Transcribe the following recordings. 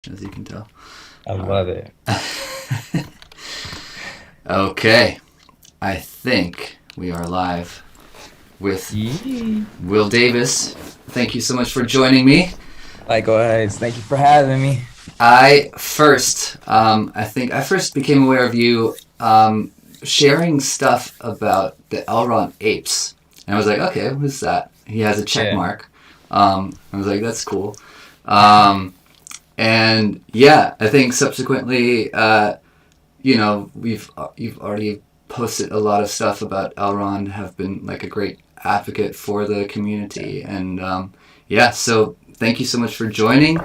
as you can tell. I love it. Okay, I think we are live with Yeah. Will Davis. Thank you so much for joining me. Likewise. Thank you for having me. I think I first became aware of you sharing stuff about the Elrond apes, and I was like, okay, who's that? He has a check Yeah. mark. I was like, that's cool. Um, and yeah, I think subsequently, you've already posted a lot of stuff about Elrond, have been like a great advocate for the community, and yeah, so thank you so much for joining.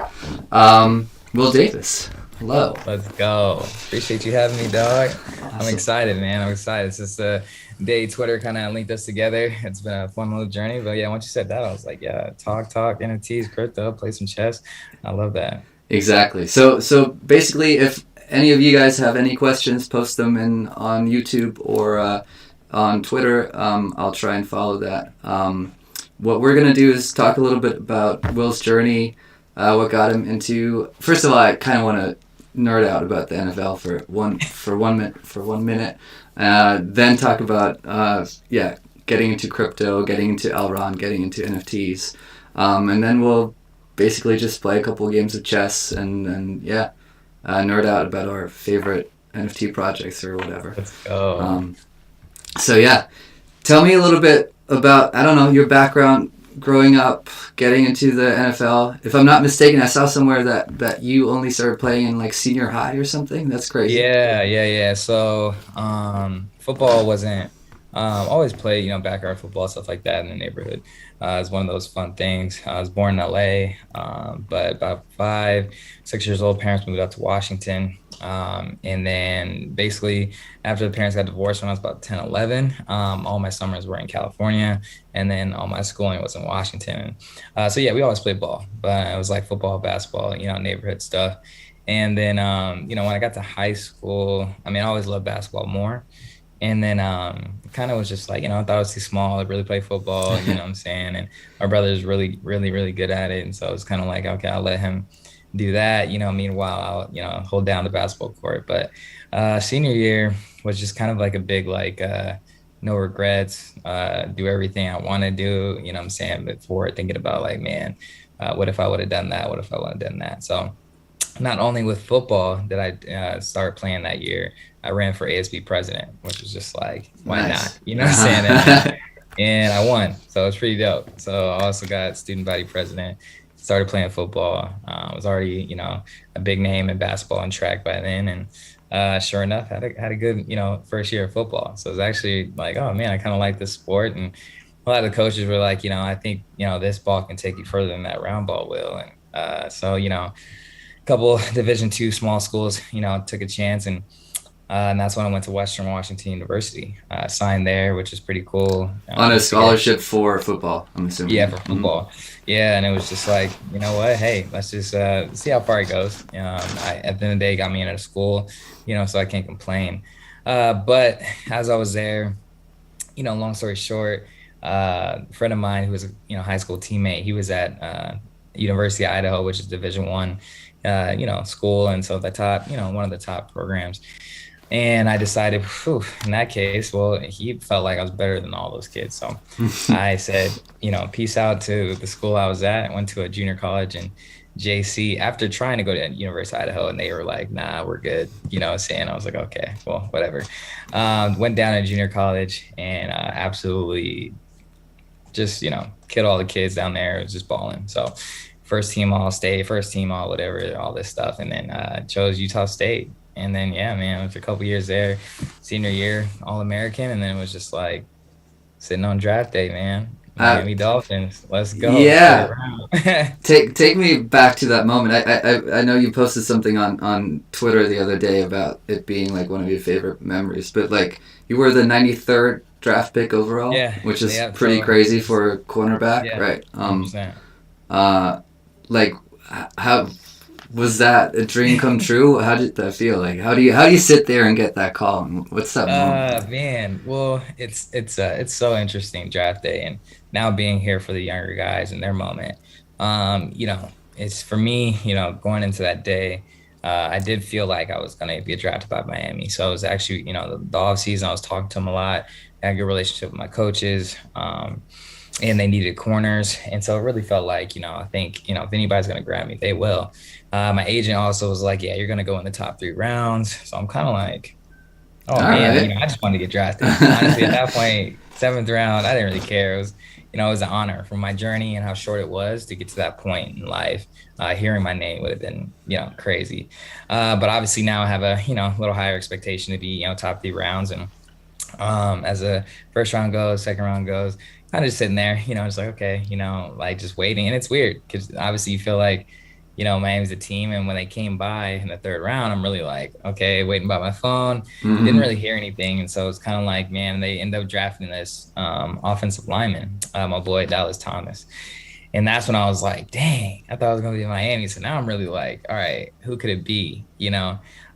Will Davis, hello. Let's go. Appreciate you having me, dog. I'm Awesome. excited, man. I'm excited. It's just a day Twitter kind of linked us together. It's been a fun little journey. But yeah, once you said that, I was like, yeah, talk, NFTs, crypto, play some chess. I love that. Exactly. So basically, if any of you guys have any questions, post them in on YouTube or on Twitter. I'll try and follow that. What we're gonna do is talk a little bit about Will's journey, what got him into. First of all, I kind of want to nerd out about the NFL for 1 minute. Then talk about getting into crypto, getting into Elrond, getting into NFTs, and then we'll basically just play a couple of games of chess and yeah, nerd out about our favorite NFT projects or whatever. Let's go. Um, so yeah, tell me a little bit about, I don't know, your background growing up, getting into the NFL. If I'm not mistaken, I saw somewhere that you only started playing in like senior high or something. That's crazy. Yeah. So, football wasn't always play, backyard football, stuff like that in the neighborhood. It's one of those fun things. I was born in LA, but about 5, 6 years old, parents moved up to Washington. And then basically after the parents got divorced when I was about 10, 11, all my summers were in California, and then all my schooling was in Washington. So yeah, we always played ball, but it was like football, basketball, neighborhood stuff. And then, when I got to high school, I mean, I always loved basketball more. And then kind of was just like, I thought I was too small to really play football, you know what I'm saying? And my brother is really, really, really good at it. And so it's kind of like, okay, I'll let him do that, meanwhile, I'll, hold down the basketball court. But senior year was just kind of like a big, like, no regrets, do everything I want to do, you know what I'm saying? Before thinking about like, man, what if I would have done that? What if I would have done that? So not only with football did I start playing that year, I ran for ASB president, which was just like, why not? Nice. You know what I'm saying? And I won. So it's pretty dope. So I also got student body president, started playing football. Was already, a big name in basketball and track by then. And sure enough, had a good, first year of football. So it was actually like, oh man, I kind of like this sport. And a lot of the coaches were like, I think, this ball can take you further than that round ball will. And so, couple Division II small schools, took a chance, and that's when I went to Western Washington University. Signed there, which is pretty cool. On a To get scholarship for football, I'm Yeah, assuming. for football. Yeah, and it was just like, you know what? Hey, let's just see how far it goes. At the end of the day, it got me into school, so I can't complain. But as I was there, long story short, a friend of mine who was a high school teammate, he was at University of Idaho, which is Division I, school, and so the top, one of the top programs. And I decided, whew, in that case, well, he felt like I was better than all those kids. So I said, peace out to the school I was at. I went to a junior college in JC after trying to go to University of Idaho, and they were like, nah, we're good. Saying I was like, okay, well, whatever. Went down to junior college and absolutely just, killed all the kids down there. It was just balling. So first team all state, first team all whatever, all this stuff. And then chose Utah State. And then, yeah, man, after a couple years there, senior year, All American. And then it was just like sitting on draft day, man. uh, Miami Dolphins. Let's go. Third yeah, round. take me back to that moment. I know you posted something on Twitter the other day about it being like one of your favorite memories, but like you were the 93rd draft pick overall, Yeah. which is Yeah. pretty So, crazy for a cornerback, yeah, right? 100%. Uh, like how was that a dream come true? How did that feel? Like how do you sit there and get that call? And what's that moment like? Man, well, it's so interesting draft day, and now being here for the younger guys and their moment. You know, it's for me, going into that day, I did feel like I was going to get drafted by Miami. So I was actually, the off season, I was talking to them a lot. I had a good relationship with my coaches. And they needed corners. And so it really felt like, I think, if anybody's going to grab me, they will. My agent also was like, yeah, you're going to go in the top 3 rounds. So I'm kind of like, oh All man, right. I just wanted to get drafted. Honestly, at that point, seventh round, I didn't really care. It was an honor from my journey and how short it was to get to that point in life. Hearing my name would have been, crazy. But obviously now I have a, little higher expectation to be, top 3 rounds. And as a first round goes, second round goes, kind of just sitting there, just like, okay, like just waiting. And it's weird because obviously you feel like, Miami's a team. And when they came by in the third round, I'm really like, okay, waiting by my phone, didn't Hmm. really hear anything. And so it's kind of like, man, they end up drafting this offensive lineman, my boy Dallas Thomas. And that's when I was like, dang, I thought I was going to be in Miami. So now I'm really like, all right, who could it be?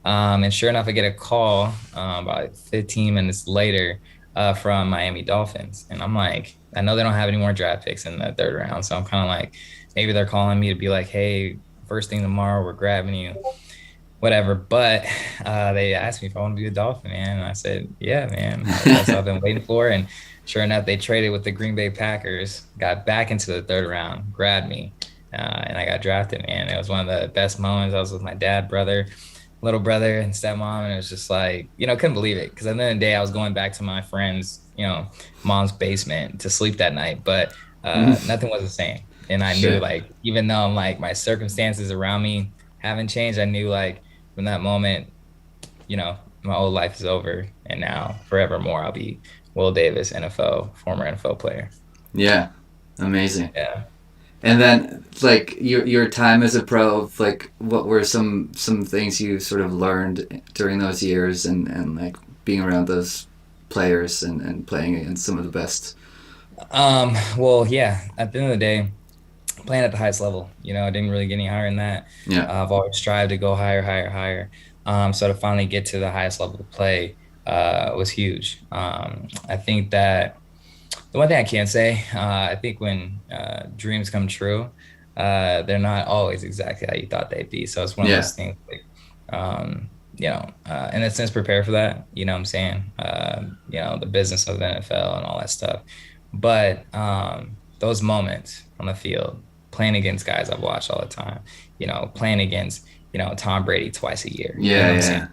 And sure enough, I get a call about 15 minutes later from Miami Dolphins. And I'm like, I know they don't have any more draft picks in the third round. So I'm kind of like, maybe they're calling me to be like, hey, first thing tomorrow, we're grabbing you, whatever. But they asked me if I want to be a Dolphin, man. And I said, yeah, man. That's what I've been waiting for. And sure enough, they traded with the Green Bay Packers, got back into the third round, grabbed me, and I got drafted, man. It was one of the best moments. I was with my dad, brother, little brother, and stepmom. And it was just like, couldn't believe it. Because at the end of the day, I was going back to my friend's, mom's basement to sleep that night. But nothing was the same. And I knew, Sure. like, even though like my circumstances around me haven't changed, I knew like from that moment, my old life is over, and now forevermore I'll be Will Davis, NFL, former NFL player. Yeah. Amazing. Yeah. And then, like your time as a pro, like what were some things you sort of learned during those years, and like being around those players and playing against some of the best. Well, yeah. At the end of the day, playing at the highest level, I didn't really get any higher than that. Yeah. I've always strived to go higher, higher, higher. So to finally get to the highest level of play was huge. I think that the one thing I can say, I think when dreams come true, they're not always exactly how you thought they'd be. So it's one of Yeah. those things like, in a sense, prepare for that. You know what I'm saying? The business of the NFL and all that stuff. But those moments on the field, playing against guys I've watched all the time, playing against, Tom Brady twice a year, you know Yeah. what I'm saying? Yeah.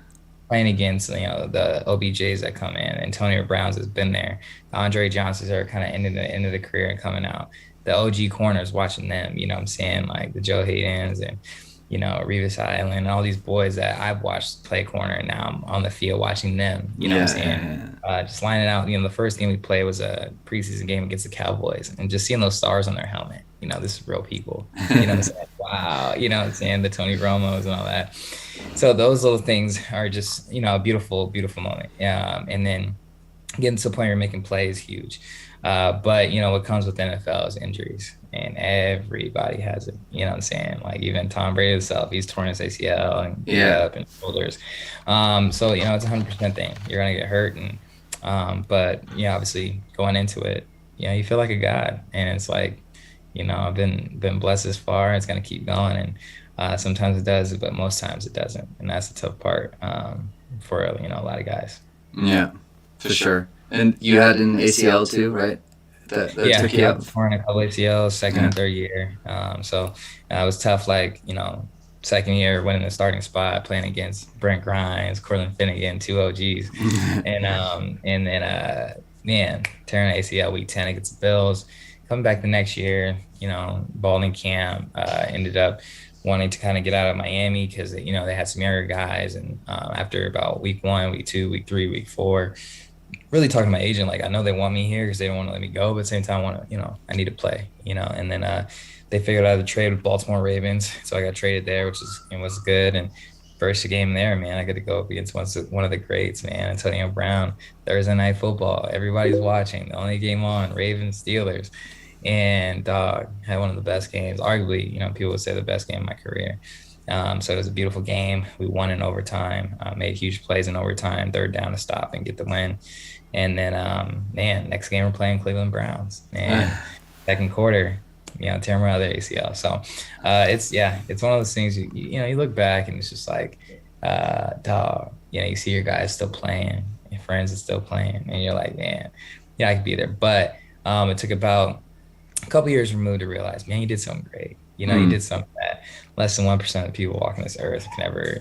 Playing against the OBJs that come in. Antonio Brown's has been there. Andre Johnson's are kind of ending the end of the career and coming out. The OG corners watching them, you know what I'm saying? Like the Joe Haydens and Revis Island and all these boys that I've watched play corner, and now I'm on the field watching them, you know what I'm Yeah. saying? Yeah. Just lining out, the first game we played was a preseason game against the Cowboys, and just seeing those stars on their helmet, this is real people, you know what I'm Yeah. saying? Wow, you know what I'm saying? The Tony Romos and all that. So those little things are just, a beautiful, beautiful moment. And then getting to the point where you're making plays huge. But what comes with NFL is injuries, and everybody has it. You know what I'm saying? Like even Tom Brady himself, he's torn his ACL and beat Yeah. up and shoulders. So it's 100% thing. You're gonna get hurt, and but obviously going into it, you feel like a god, and it's like, I've been blessed this far. It's gonna keep going, and sometimes it does, but most times it doesn't, and that's the tough part for a lot of guys. Yeah. For sure. And you had an ACL too, right? That Yeah, took you yep. out. Torn a couple ACLs, second Yeah. and third year. So it was tough. Like second year winning the starting spot, playing against Brent Grimes, Cortland Finnegan, two OGs, and then man, tearing ACL week 10 against the Bills. Coming back the next year, balling camp. Ended up wanting to kind of get out of Miami because they had some younger guys, and after about week 1, week 2, week 3, week 4 really talking to my agent, like I know they want me here because they don't want to let me go, but at the same time, I want to, I need to play, and then they figured out the trade with Baltimore Ravens, so I got traded there, which was good. And first game there, man, I got to go up against one of the greats, man, Antonio Brown. Thursday night football, everybody's watching. The only game on, Ravens Steelers, and dog had one of the best games, arguably, people would say the best game of my career. So it was a beautiful game. We won in overtime, made huge plays in overtime, third down to stop and get the win. And then, man, next game we're playing Cleveland Browns. And second quarter, tear my other ACL. So it's one of those things you look back and it's just like, dog, you see your guys still playing, your friends are still playing, and you're like, man, yeah, I could be there. But it took about a couple years removed to realize, man, you did something great. You Mm. did something that less than 1% of people walking this earth can ever,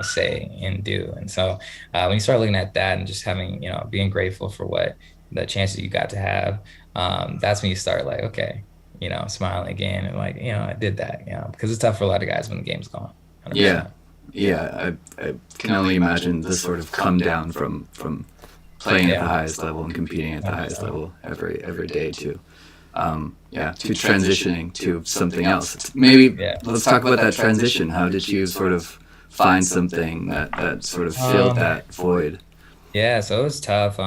say and do. And so when you start looking at that and just having, being grateful for what the chances you got to have, that's when you start like, okay, smiling again and like, I did that, because it's tough for a lot of guys when the game's gone, Yeah, 100%. yeah. I can only imagine the sort of come down from playing at the Yeah, highest level and competing at the highest 100%. level every day too. Yeah, to transitioning to something else. Maybe Yeah. let's talk about that transition. How did you sort of find something that sort of filled Um, that void? Yeah, so it was tough.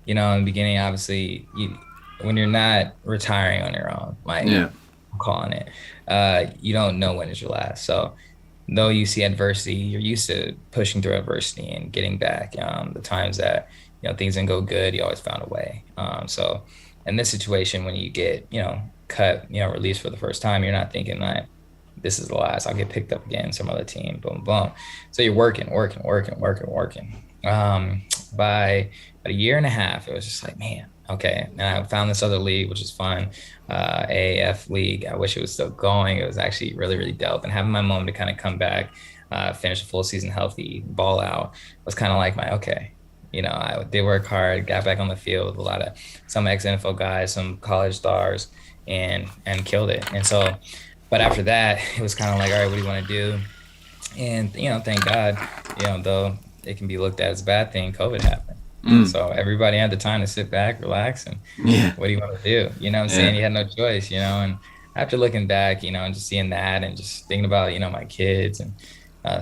In the beginning, obviously, when you're not retiring on your own, like Yeah. I'm calling it, you don't know when is your last. So, though you see adversity, you're used to pushing through adversity and getting back. The times that things didn't go good, you always found a way. So, in this situation, when you get cut, released for the first time, you're not thinking that this is the last. I'll get picked up again, some other team, boom, boom. So you're working, working, working, working, working. By about a year and a half, it was just like, man, okay. And I found this other league, which is fun, AAF league. I wish it was still going. It was actually really, really dope. And having my mom to kind of come back, finish a full season healthy, ball out, was kind of like my, okay. I did work hard, got back on the field with a lot of some ex-NFL guys, some college stars, and killed it. And so, but after that, it was kind of like, all right, what do you want to do? And thank God, though it can be looked at as a bad thing, COVID happened. And Mm. so everybody had the time to sit back, relax, and Yeah. what do you want to do? You know what I'm saying? Yeah. You had no choice, and after looking back, and just seeing that and just thinking about, my kids and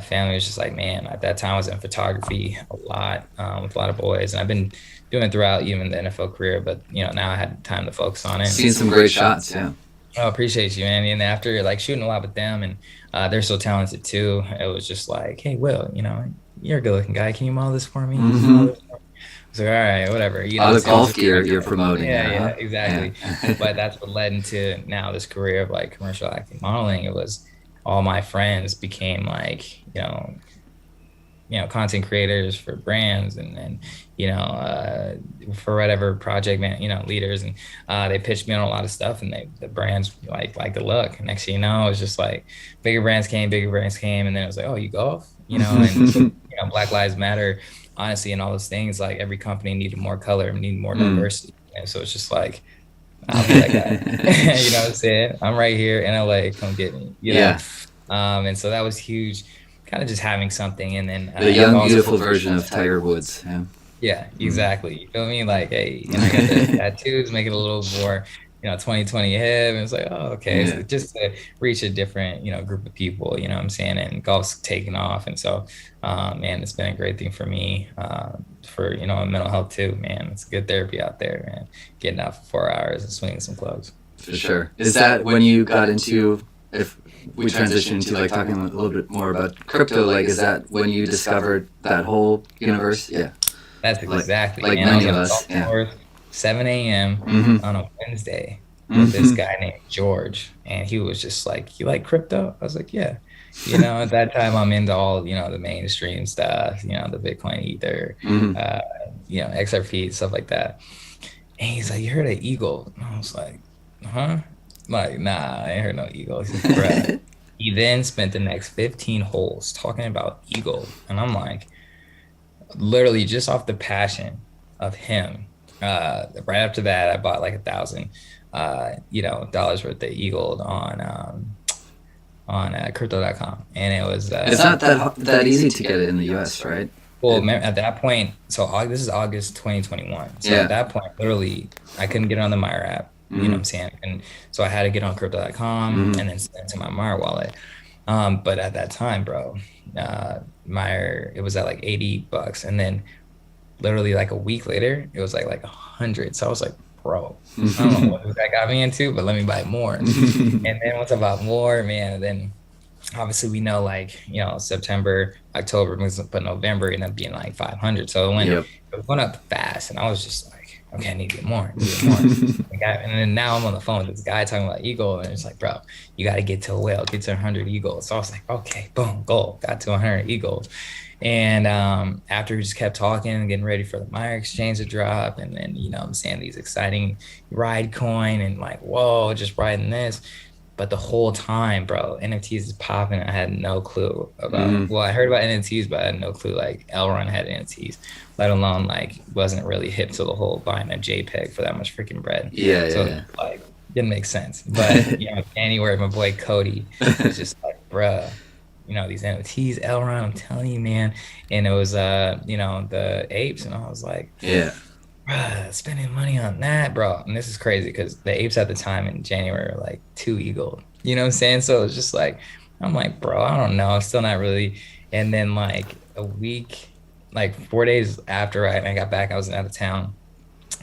family, was just like, man, at that time I was in photography a lot, with a lot of boys. And I've been doing it throughout even the NFL career, but now I had time to focus on it. Seen some great shots. Yeah. Oh, appreciate you, man. And after like shooting a lot with them, and they're so talented too, it was just like, hey, Will, you're a good looking guy. Can you model this for me? Can you Mm-hmm. model this for me? I was like, all right, whatever. All the So it was golf just gear like, you're promoting yeah, there, yeah, huh? exactly. Yeah. But that's what led into now this career of like commercial acting modeling. It was all my friends became like, content creators for brands and for whatever project man, leaders. And they pitched me on a lot of stuff and the brands like the look. And next thing you know, it was just like bigger brands came. And then it was like, oh, you golf, and with, Black Lives Matter, honestly, and all those things, like every company needed more color, needed more Mm. diversity. And so it's just like, I'll be that guy. You know what I'm saying? I'm right here in LA. Come get me. Yeah. And so that was huge, kind of just having something. And then The I've young, also, beautiful version of Tiger Woods. Yeah. yeah, Mm. exactly. You feel me? Like, hey, and I got the tattoos, make it a little more, 2020 ahead. And it's like, oh, okay. So Yeah. just to reach a different, group of people, you know what I'm saying? And golf's taking off. And so, man, it's been a great thing for me, for, mental health too, man. It's good therapy out there, man. Getting out for 4 hours and swinging some clubs. For sure. Is that when you got into, if we transition into like talking a little bit more about crypto, like is that when you discovered that whole universe? Yeah. That's Like exactly, like man. I was many of on the us. golf Yeah. course, 7 a.m. Mm-hmm. on a Wednesday with this Mm-hmm. guy named George. And he was just like, you like crypto? I was like, yeah. At that time I'm into all, the mainstream stuff, the Bitcoin Ether, Mm-hmm. uh, XRP, stuff like that. And he's like, you heard of Eagle? And I was like, huh? I'm like, nah, I ain't heard no Eagle. He's like, bruh. He then spent the next 15 holes talking about Eagle. And I'm like, literally just off the passion of him. Right after that, I bought like 1,000, dollars worth of Eagle on crypto.com. And it was, It's not that easy to get it in the U.S., right? well, It, at that point, so this is August 2021. So at yeah. that point, literally, I couldn't get it on the Myra app. You know what Mm-hmm. I'm saying? And so I had to get on crypto.com Mm-hmm. and then send it to my Myra wallet. But at that time, bro, Myra, it was at like $80. And then literally like a week later, it was like 100. So I was like, bro, I don't know what that got me into, but let me buy more. And then once I bought more, man, then obviously we know like, September, October, but November ended up being like 500. So Yep. it went up fast. And I was just like, okay, I need to get more, I need to get more. And then now I'm on the phone with this guy talking about eagle, and it's like, bro, you got to get to a whale, get to 100 eagles. So I was like, okay, boom, goal, got to 100 eagles. And after we just kept talking and getting ready for the Meyer exchange to drop, and then, I'm saying, these exciting ride coin and like, whoa, just riding this. But the whole time, bro, NFTs is popping. I had no clue about, Hmm. well, I heard about NFTs, but I had no clue like Elrond had NFTs, let alone like wasn't really hip to the whole buying a JPEG for that much freaking bread. Yeah, So yeah, like didn't make sense. But January, my boy Cody was yeah. just like, bruh, these NFTs, Elrond, I'm telling you, man. And it was the apes, and I was like, Yeah. bruh, spending money on that, bro. And this is crazy because the apes at the time in January were like two eagle. You know what I'm saying? So it's just like, I'm like, bro, I don't know. I'm still not really. And then like a week, like 4 days after I got back, I was out of town.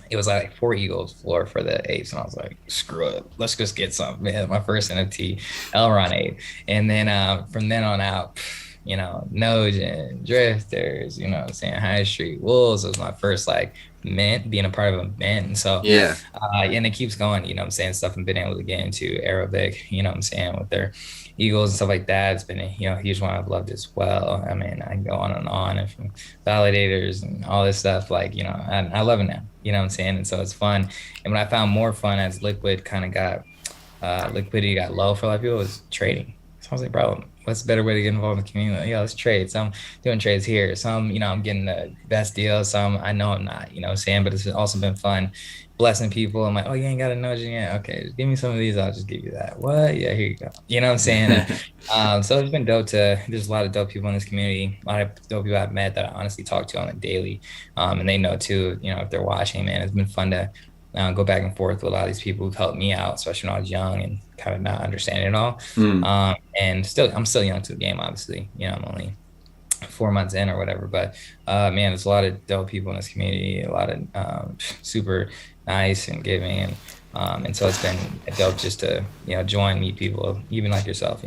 It was like four eagles floor for the apes. And I was like, screw it. Let's just get some. Man, my first NFT, Elron ape. And then from then on out, Nojin, Drifters, what I'm saying, High Street Wolves was my first like mint, being a part of a mint. And so, Yeah. and it keeps going, I'm saying, stuff I've been able to get into Arabic, what I'm saying, with their Eagles and stuff like that. It's been a huge one I've loved as well. I mean, I can go on and from validators and all this stuff, like, I love it now, what I'm saying? And so it's fun. And what I found more fun as liquidity got low for a lot of people was trading. So I was like, bro, what's a better way to get involved in the community? Like, yeah, let's trade. Some doing trades here. Some, I'm getting the best deal. Some I know I'm not, what I'm saying, but it's also been fun blessing people. I'm like, oh, you ain't got a nudge yet. Okay, just give me some of these. I'll just give you that. What? Yeah, here you go. You know what I'm saying? And so it's been dope there's a lot of dope people in this community, a lot of dope people I've met that I honestly talk to on a daily. And they know too, if they're watching, man, it's been fun to go back and forth with a lot of these people who've helped me out, especially when I was young and kind of not understanding it all. Mm. And I'm still young to the game, obviously. I'm only 4 months in or whatever, but man, there's a lot of dope people in this community, a lot of super nice and giving, and so it's been dope just to join, meet people, even like yourself.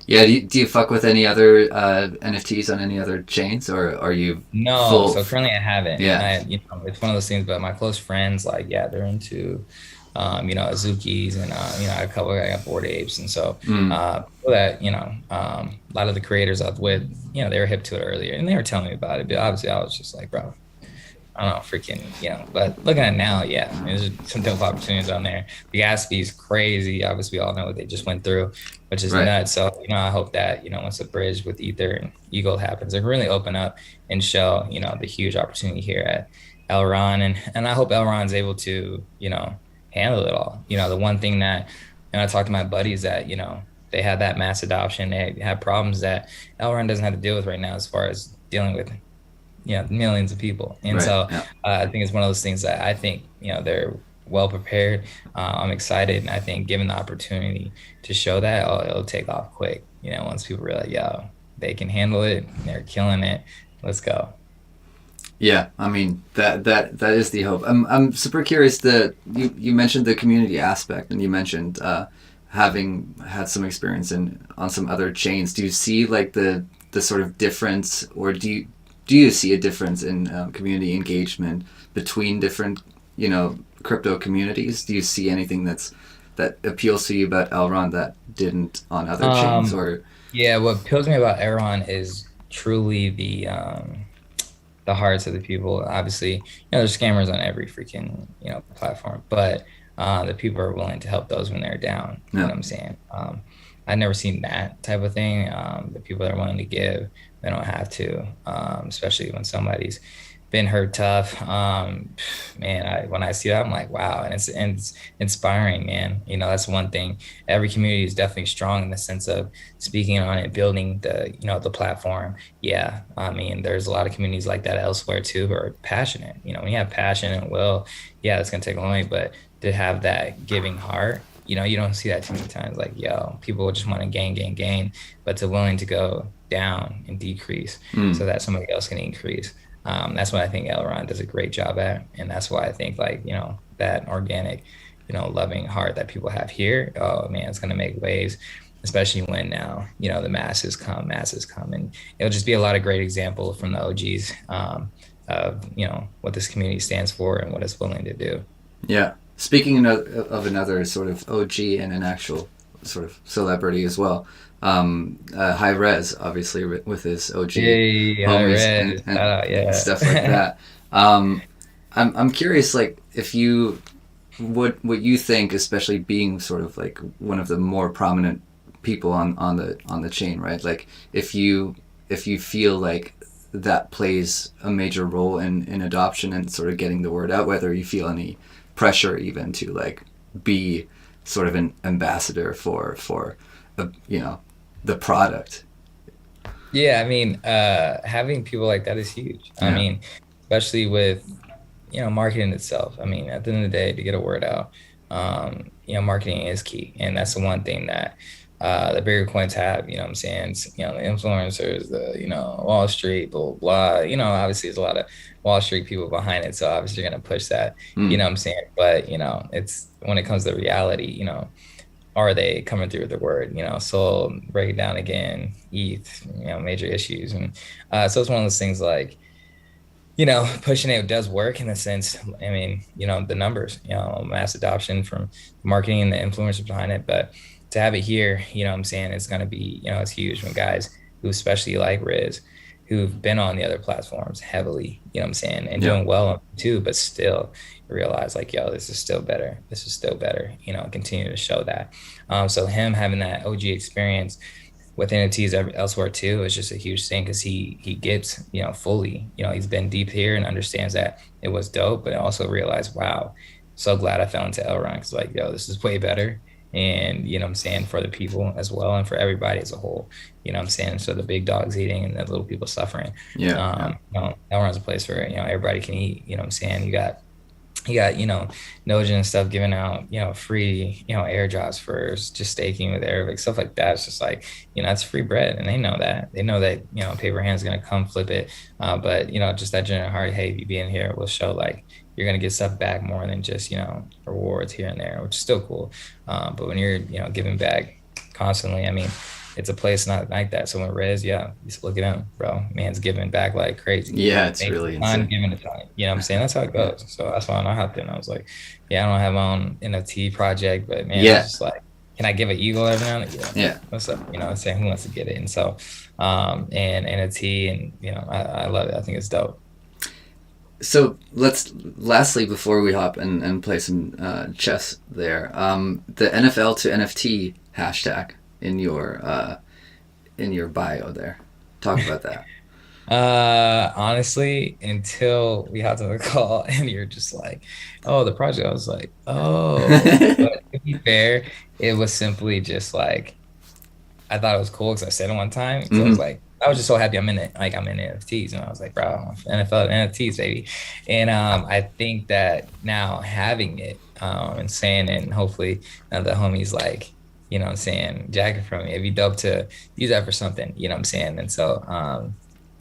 Yeah, do you fuck with any other NFTs on any other chains, or are you No, full? so currently I haven't. Yeah. It's one of those things, but my close friends, like, yeah, they're into, Azukis, and, I got Bored Apes. And so, Mm. that, a lot of the creators I was with, they were hip to it earlier and they were telling me about it. But obviously I was just like, bro, I don't know, freaking, but looking at it now, yeah, there's some dope opportunities on there. The gas fee is crazy. Obviously, we all know what they just went through, which is Right. nuts. So, I hope that, once the bridge with Ether and Eagle happens, it can really open up and show, the huge opportunity here at Elrond. And I hope Elrond's able to, handle it all. The one thing that, and I talked to my buddies that, they had that mass adoption, they have problems that Elrond doesn't have to deal with right now as far as dealing with millions of people. And Right. so Yeah. I think it's one of those things that I think they're well prepared. I'm excited, and I think given the opportunity to show that, it'll take off quick. Once people realize, yo, they can handle it, they're killing it. Let's go. Yeah, I mean that is the hope. I'm super curious that you mentioned the community aspect, and you mentioned having had some experience in on some other chains. Do you see like the sort of difference, or do you see a difference in community engagement between different crypto communities? Do you see anything that appeals to you about Elrond that didn't on other chains, Um, or yeah, what appeals to me about Aeron is truly the hearts of the people. Obviously, there's scammers on every freaking, platform, but the people are willing to help those when they're down. You know no? what I'm saying? I've never seen that type of thing. The people that are willing to give, they don't have to, especially when somebody's been hurt tough. Man, when I see that, I'm like, wow, and it's inspiring, man. That's one thing. Every community is definitely strong in the sense of speaking on it, building the platform. Yeah, I mean, there's a lot of communities like that elsewhere too who are passionate. When you have passion and will, yeah, it's gonna take a long way, but to have that giving heart. You don't see that too many times. Like, yo, people just want to gain, but to willing to go down and decrease Mm. so that somebody else can increase. That's what I think Elrond does a great job at, and that's why I think, like, that organic, loving heart that people have here. Oh man, it's gonna make waves, especially when now the masses come, and it'll just be a lot of great examples from the OGs. of, what this community stands for and what it's willing to do. Yeah. Speaking of another sort of OG and an actual sort of celebrity as well, High Res, obviously, with his OG Yay, I homies read. and stuff like Yeah. that. Um, I'm curious, like, if you what you think, especially being sort of like one of the more prominent people on the chain, right? Like, if you feel like that plays a major role in adoption and sort of getting the word out, whether you feel any pressure even to like be sort of an ambassador for you know, the product. Yeah, I mean, having people like that is huge. I Yeah. mean, especially with, marketing itself. I mean, at the end of the day, to get a word out, marketing is key. And that's the one thing that the bigger coins have, what I'm saying? The influencers, Wall Street, blah, blah, blah. Obviously there's a lot of Wall Street people behind it. So obviously you're going to push that, Mm. what I'm saying? But, it's when it comes to reality, are they coming through with the word? So break it down again, ETH, major issues. And so it's one of those things like, pushing it does work in a sense. I mean, the numbers, mass adoption from marketing and the influencers behind it. But to have it here, what I'm saying, it's going to be, it's huge when guys who especially like Riz, who've been on the other platforms heavily, what I'm saying, and Yeah. doing well too, but still realize like, yo, this is still better. This is still better, continue to show that. So him having that OG experience with NFTs elsewhere too is just a huge thing because he gets, fully, he's been deep here and understands that it was dope, but also realized, wow, so glad I fell into Elrond because like, yo, this is way better. And what I'm saying, for the people as well and for everybody as a whole, what I'm saying. So the big dogs eating and the little people suffering. Yeah. Yeah. Elrond's a place where, everybody can eat, what I'm saying. You got, Nojin and stuff giving out, free, airdrops for just staking with Arabic, stuff like that. It's just like, it's free bread. And they know that. They know that, paper hand's gonna come flip it. But, just that general heart, hey, if you be in here, will show like you're gonna get stuff back more than just, rewards here and there, which is still cool. But when you're, giving back constantly, I mean, it's a place not like that. So when Rez, yeah, you just look at him, bro. Man's giving back like crazy. Yeah, it's Makes really time insane. giving a time. You know what I'm saying? That's how it Yeah. goes. So that's why I hopped in. I was like, yeah, I don't have my own NFT project, but man, I was Yeah. just like, can I give an eagle every now and then? Yeah. Yeah. What's up? Saying who wants to get it. And so, and NFT, and I love it. I think it's dope. So let's lastly before we hop and play some chess there, the NFL to NFT hashtag in your bio there. Talk about that. Honestly, until we hopped on the call and you're just like, oh, the project, I was like, oh, but to be fair, it was simply just like, I thought it was cool because I said it one time. Because I was Hmm. like, I was just so happy I'm in NFTs. And I was like, bro, NFL NFTs, baby. And I think that now having it and saying it, and hopefully now the homies like, what I'm saying, jacket from me, it'd be dope to use that for something, what I'm saying. And so,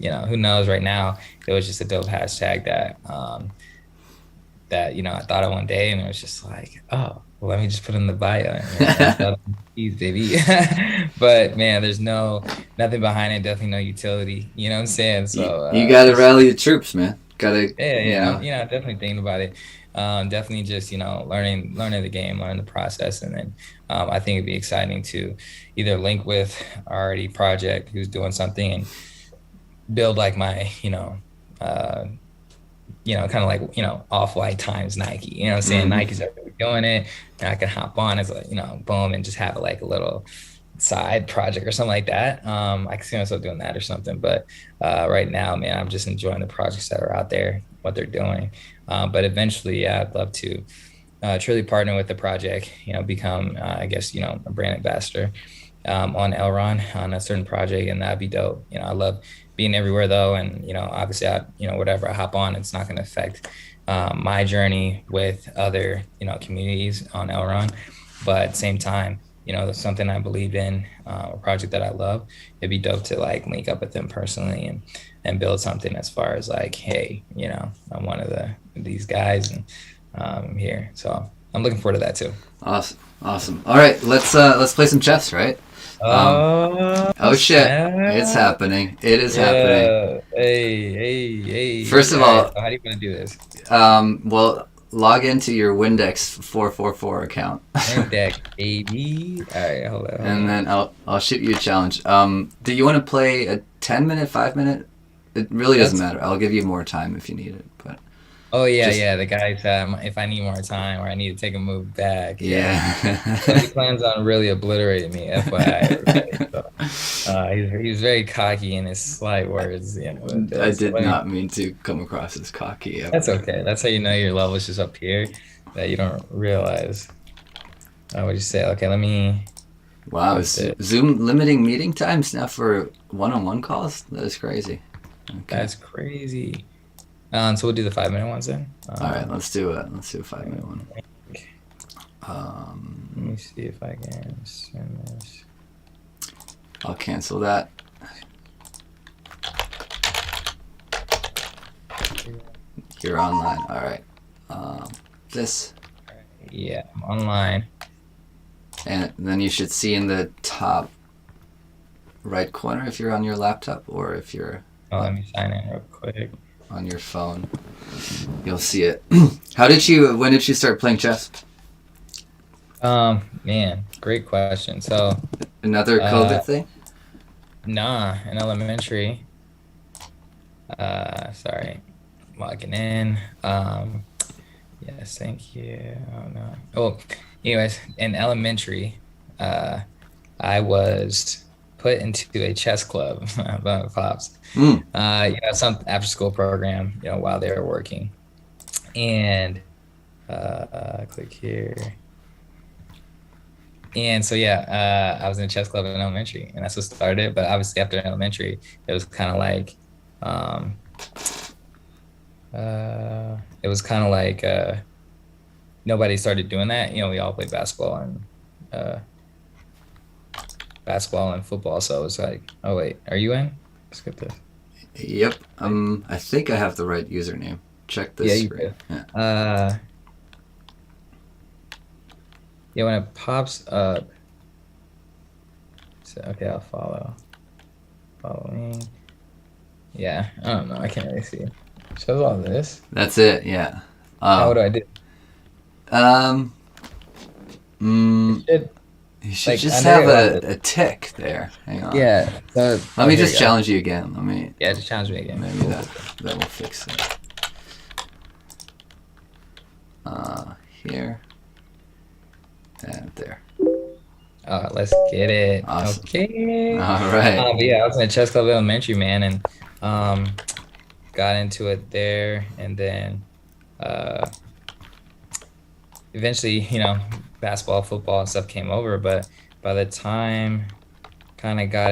who knows right now, it was just a dope hashtag that I thought of one day, and it was just like, oh, well, let me just put in the bio and NFL keys, baby. But man, there's nothing behind it, definitely no utility. You know what I'm saying? So You got to just rally the troops, man. Got to, yeah, you yeah, I'm know. definitely thinking about it. Definitely just learning the game, learning the process, and then I think it'd be exciting to either link with already project who's doing something and build like my uh, kind of like, Off-White times Nike. You know what I'm saying? Hmm. Nike's already doing it. And I can hop on as a, boom, and just have like a little side project or something like that. I can see myself doing that or something. But right now, man, I'm just enjoying the projects that are out there, what they're doing. But eventually, yeah, I'd love to truly partner with the project, become, I guess, a brand ambassador on Elrond on a certain project, and that'd be dope. I love being everywhere though, and obviously, whatever I hop on, it's not going to affect my journey with other communities on Elrond. But at the same time, that's something I believe in, a project that I love. It'd be dope to like link up with them personally and build something as far as like, hey, I'm one of these guys and here. So I'm looking forward to that too. Awesome. Awesome. All right, let's play some chess, right? Um, oh shit, it's Snap. happening. It is happening. Yeah. Hey. First of All right. all, So how do you want to do this? well, log into your Windex 444 account, Index, baby. All right. Hold and on. then I'll shoot you a challenge. Do you want to play a 10-minute, 5-minute? It really doesn't That's. matter. I'll give you more time if you need it, but Oh yeah, just yeah. The guy said if I need more time or I need to take a move back, yeah. But he yeah. plans on really obliterating me, FYI, everybody. So he's very cocky in his slight words, with I this. did not mean to come across as cocky That's ever. okay. That's how you know your level is just up here that you don't realize. I would just say, okay, let me Wow, put is this. Zoom limiting meeting times now for one-on-one calls? That is crazy. Okay. That's crazy. So we'll do the 5 minute ones then. All right, let's do a 5-minute one. Let me see if I can send this. I'll cancel that. You're online. All right. This, Yeah, I'm online. and then you should see in the top right corner if you're on your laptop or if you're Oh, let me sign in real quick. on your phone. You'll see it. When did you start playing chess? Man, great question. So, Another uh, COVID thing? nah, in elementary. Sorry, logging in. Yes, thank you. Oh no. Oh, anyways, in elementary, I was put into a chess club by my pops. Mm. Some after school program, while they were working. And click here. And so yeah, I was in a chess club in elementary, and that's what started. But obviously, after elementary, it was kind of like, nobody started doing that. We all played uh, basketball and football. So it was like, oh wait, are you in? Let's get this. Yep. I think I have the right username. Check Yeah, this you screen. do. Yeah. Yeah, when it pops up, so okay, I'll follow me. Yeah, I don't know. I can't really see. Shows all this. That's it. Yeah. Now what do I do? Um. It Mm, should you should like I just know have you have this. a tick there. Hang on. Yeah. So Let me here just you go. challenge you again. Let me. Yeah, just challenge me again. Maybe Cool. that will fix it. Here and there. Let's get it. Awesome. Okay. All right. But yeah, I was in a chess club elementary, man, and got into it there, and then eventually, basketball, football, and stuff came over. But by the time kind of got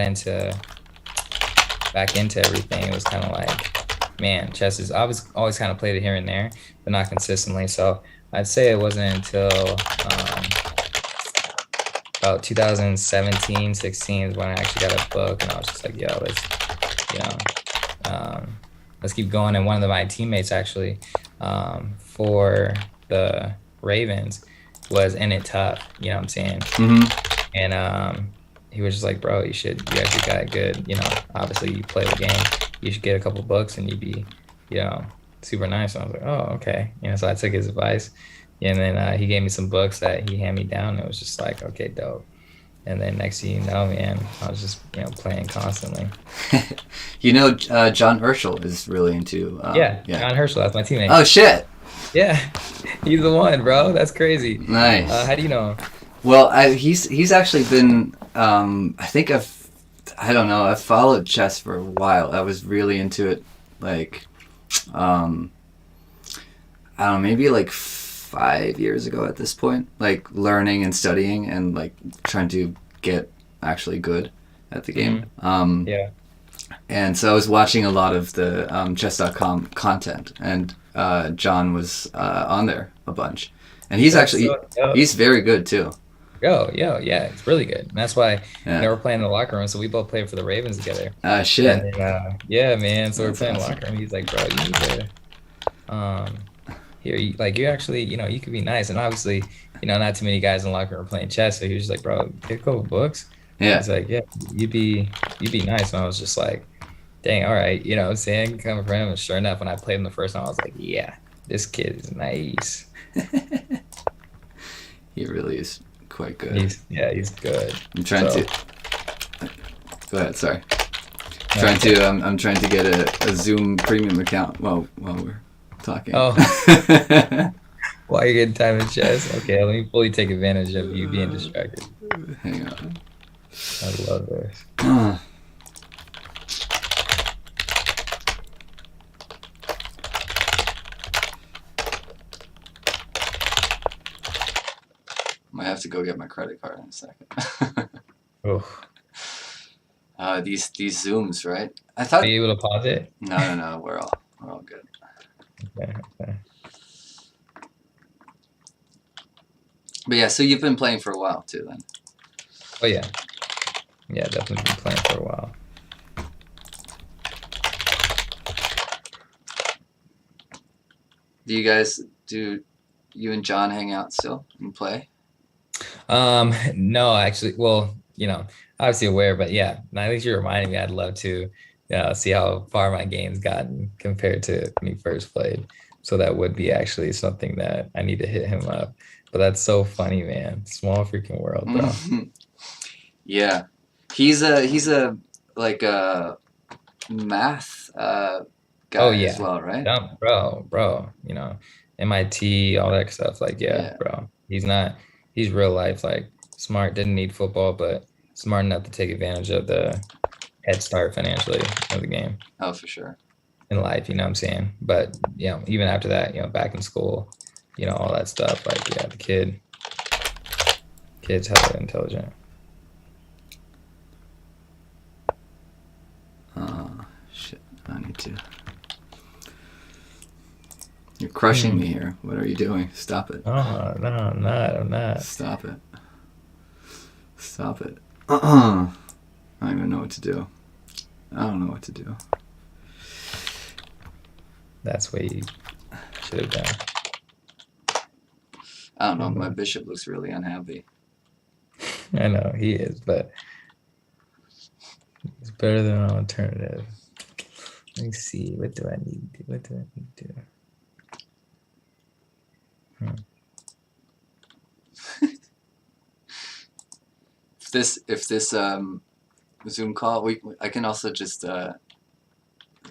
back into everything, it was kind of like, man, chess is. I was always kind of played it here and there, but not consistently. So I'd say it wasn't until about 2017, 16 is when I actually got a book, and I was just like, yo, you know, let's keep going. And one of my teammates actually, for the Ravens, was in it tough. You know what I'm saying? Mm-hmm. And he was just like, bro, you actually got good. Obviously you play the game. You should get a couple books, and you'd be, super nice. And I was like, oh, okay. So I took his advice. And then he gave me some books that he handed me down. And it was just like, okay, dope. And then next thing you know, man, I was just playing constantly. John Urschel is really into. Yeah, John Herschel, that's my teammate. Oh shit! Yeah, he's the one, bro. That's crazy. Nice. How do you know him? Well, he's actually been. I don't know. I've followed chess for a while. I was really into it, like, I don't know, maybe like 5 years ago at this point. Like learning and studying and like trying to get actually good at the game. Mm-hmm. Yeah. And so I was watching a lot of the chess.com content, and John was on there a bunch, and he's he's very good too. Yeah, it's really good. And that's why we're playing in the locker room. So we both played for the Ravens together. Shit. And then, yeah, man. So That's we're playing awesome. locker room. He's like, bro, you need to, you actually, you could be nice. And obviously, not too many guys in the locker room playing chess. So he was just like, bro, get a couple books. Yeah. He's like, yeah, you'd be nice. And I was just like, dang, all right, what I'm saying, coming from him. And sure enough, when I played him the first time, I was like, yeah, this kid is nice. He really is quite good. He's good. I'm trying So to go ahead. Sorry. no, Trying to I'm trying to get a Zoom premium account while we're talking. oh, why are you getting time in chess? Okay, let me fully take advantage of you being distracted. Hang on. I love this. Might have to go get my credit card in a second. Oh, These Zooms, right? I are thought you able to pause it? no. We're all good. Okay, okay. But yeah, so you've been playing for a while too, then. Oh yeah, yeah, definitely been playing for a while. Do you and John hang out still and play? No, actually, well, obviously aware, but yeah, now at least you're reminding me. I'd love to, see how far my game's gotten compared to when he first played. So that would be actually something that I need to hit him up. But that's so funny, man. Small freaking world, bro. Yeah, he's a like a math Oh guy as yeah, well, right? dumb, bro. MIT, all that stuff. Like, yeah, Yeah. bro. He's real life, like smart. Didn't need football, but smart enough to take advantage of the head start financially of the game Oh, for sure. in life. You know what I'm saying? But even after that, back in school, all that stuff. Like, yeah, kid's hella intelligent. Shit, I need to. You're crushing Hmm. me here. What are you doing? Stop it. Oh no, I'm not. I'm not. Stop it. Stop it. I don't even know what to do. I don't know what to do. That's what you should have done. I don't know. My Mhm. bishop looks really unhappy. I know he is, but it's better than an alternative. Let me see. What do I need to do? What do I need to do? If this Zoom call, I can also just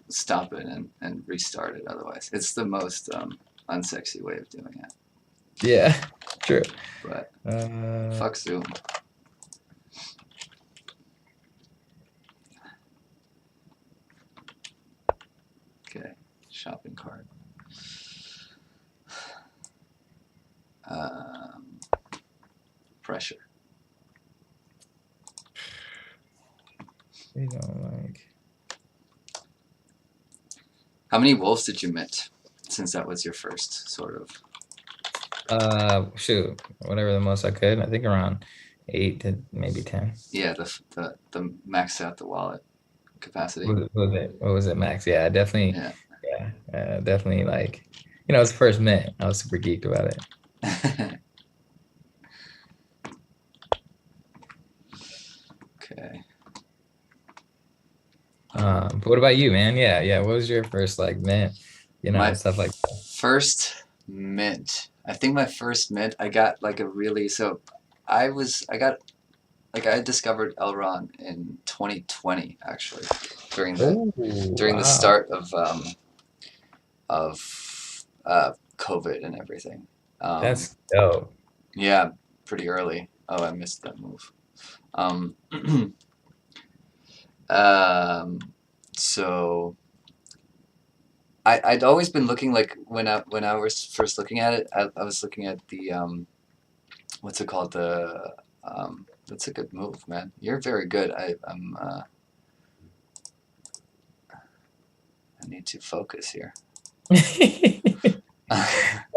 stop it and restart it. Otherwise, it's the most unsexy way of doing it. Yeah, true. But Uh, fuck Zoom. Okay, shopping cart. Um, Pressure. we don't like. How many wolves did you mint? Since that was your first sort of. Shoot, whatever the most I could. I think around 8 to maybe 10. Yeah, the maxed out the wallet capacity. What was it, Max? Yeah, definitely. Yeah. Yeah, definitely. Like, it's the first mint. I was super geeked about it. Okay. But what about you, man? Yeah, yeah. What was your first like mint? My Stuff like that. first mint. I think my first mint. I got like a really so. I got like I discovered Elrond in 2020 actually during the Oh, during the wow. start of COVID and everything. Um, That's dope. yeah, pretty early. Oh, I missed that move. Um, um, so I'd always been looking like when I was first looking at it, I was looking at the what's it called that's a good move, man. You're very good. I need to focus here.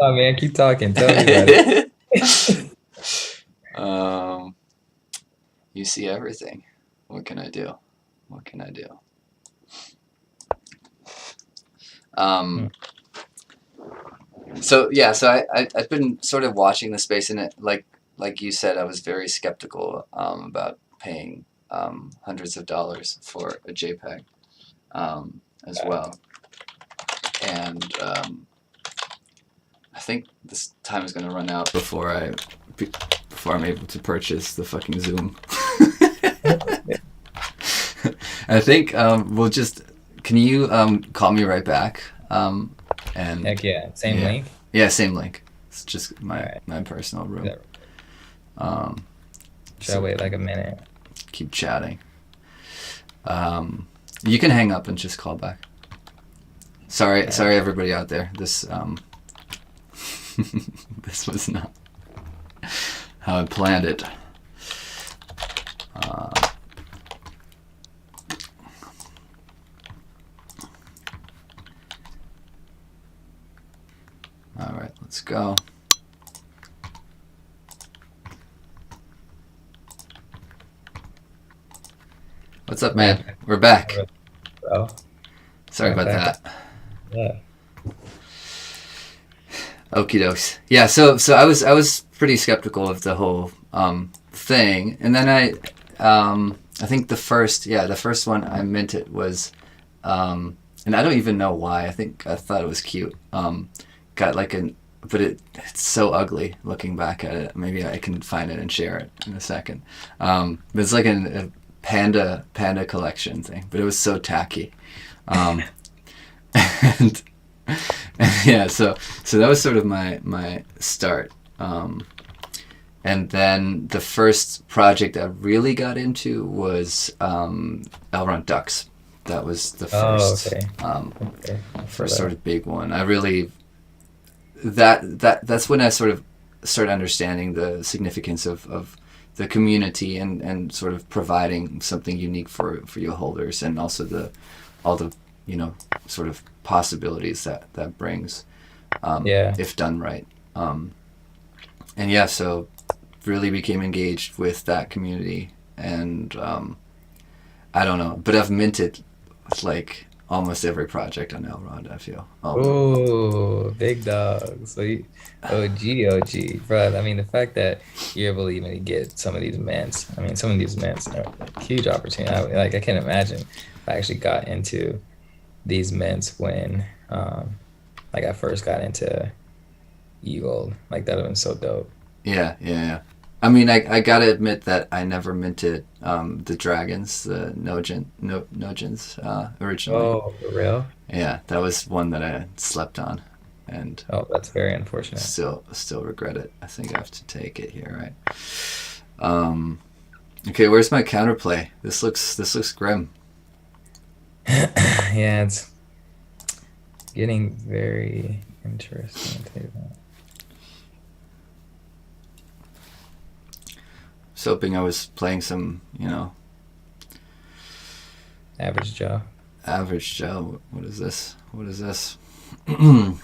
Oh man, keep talking. Tell me about it. um, you see everything. What can I do? What can I do? Hmm. Um, So yeah, so I've been sort of watching the space, and it like you said, I was very skeptical about paying hundreds of dollars for a JPEG as well, and I think this time is gonna run out before I'm able to purchase the fucking Zoom. I think we'll just. Can you call me right back? And Heck yeah. Same yeah, link. yeah, same link. It's just All right. my personal Do room. that. Um, Should I so wait like a minute? keep chatting. You can hang up and just call back. Sorry, everybody out there. This this was not how I planned it. All right, let's go. What's up, man? We're back. Bro. Sorry about Back. that. Yeah. Okie dokes. Yeah, so I was pretty skeptical of the whole thing, and then I think the first one I meant it was, and I don't even know why. I thought it was cute. Got like but it's so ugly looking back at it. Maybe I can find it and share it in a second. But it's like a panda collection thing, but it was so tacky. And yeah, so that was sort of my start. And then the first project I really got into was Elrond Ducks. That was the first Okay. first sort of big one. I really that's when I sort of started understanding the significance of the community and sort of providing something unique for your holders, and also all the sort of possibilities that brings if done right. And yeah, so really became engaged with that community, and I don't know, but I've minted like almost every project on Elrond, I feel. Oh, big dog. So OG, bro. I mean, the fact that you're able to even get some of these mints. I mean, some of these mints are a huge opportunity. I can't imagine if I actually got into these mints when, like, I first got into Eagle. Like, that would have been so dope. Yeah. I mean, I gotta admit that I never minted the dragons, the Nogens originally. Oh, for real? Yeah, that was one that I slept on, and Oh, that's very unfortunate. still regret it. I think I have to take it here, right? Okay, where's my counterplay? This looks grim. Yeah, it's getting very interesting. I'll tell you that. Was hoping I was playing some, Average Joe. average Joe. What is this? What is this? What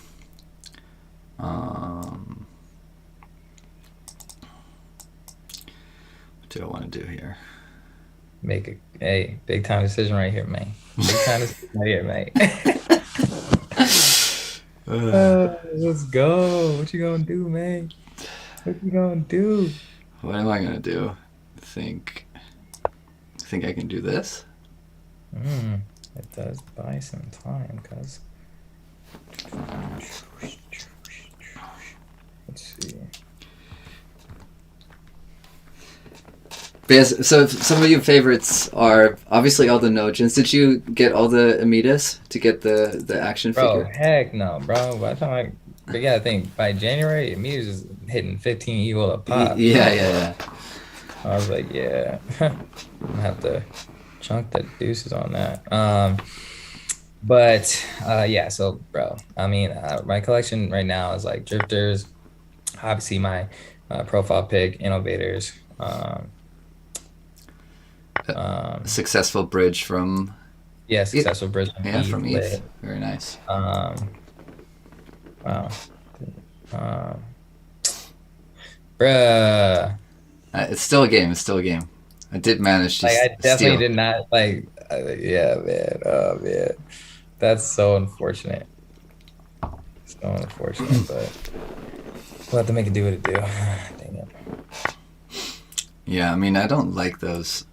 do I want to do here? Make a big time decision right here, man. Big time decision right here, man. Let's go. What you gonna do, man? What you gonna do? What am I gonna do? Think I can do this? It does buy some time, cuz. Let's see. But yes, so some of your favorites are obviously all the Nojins. Did you get all the Amidas to get the action Bro, figure? heck no, bro. By the time but yeah, I think by January, me was just hitting 15 euro a pop. Yeah. I was like, yeah, I'm gonna have to chunk the deuces on that. But yeah, so bro, I mean, my collection right now is like drifters, obviously my profile pick, innovators. Successful bridge from Yeah, successful Brisbane from Heath ETH. lit. Very nice. Wow. Um, bruh. It's still a game. It's still a game. I did manage to Like I definitely steal. did not like yeah, man. Oh man. That's so unfortunate. So So unfortunate, but we'll have to make it do what it do. Dang it. Yeah, I mean, I don't like those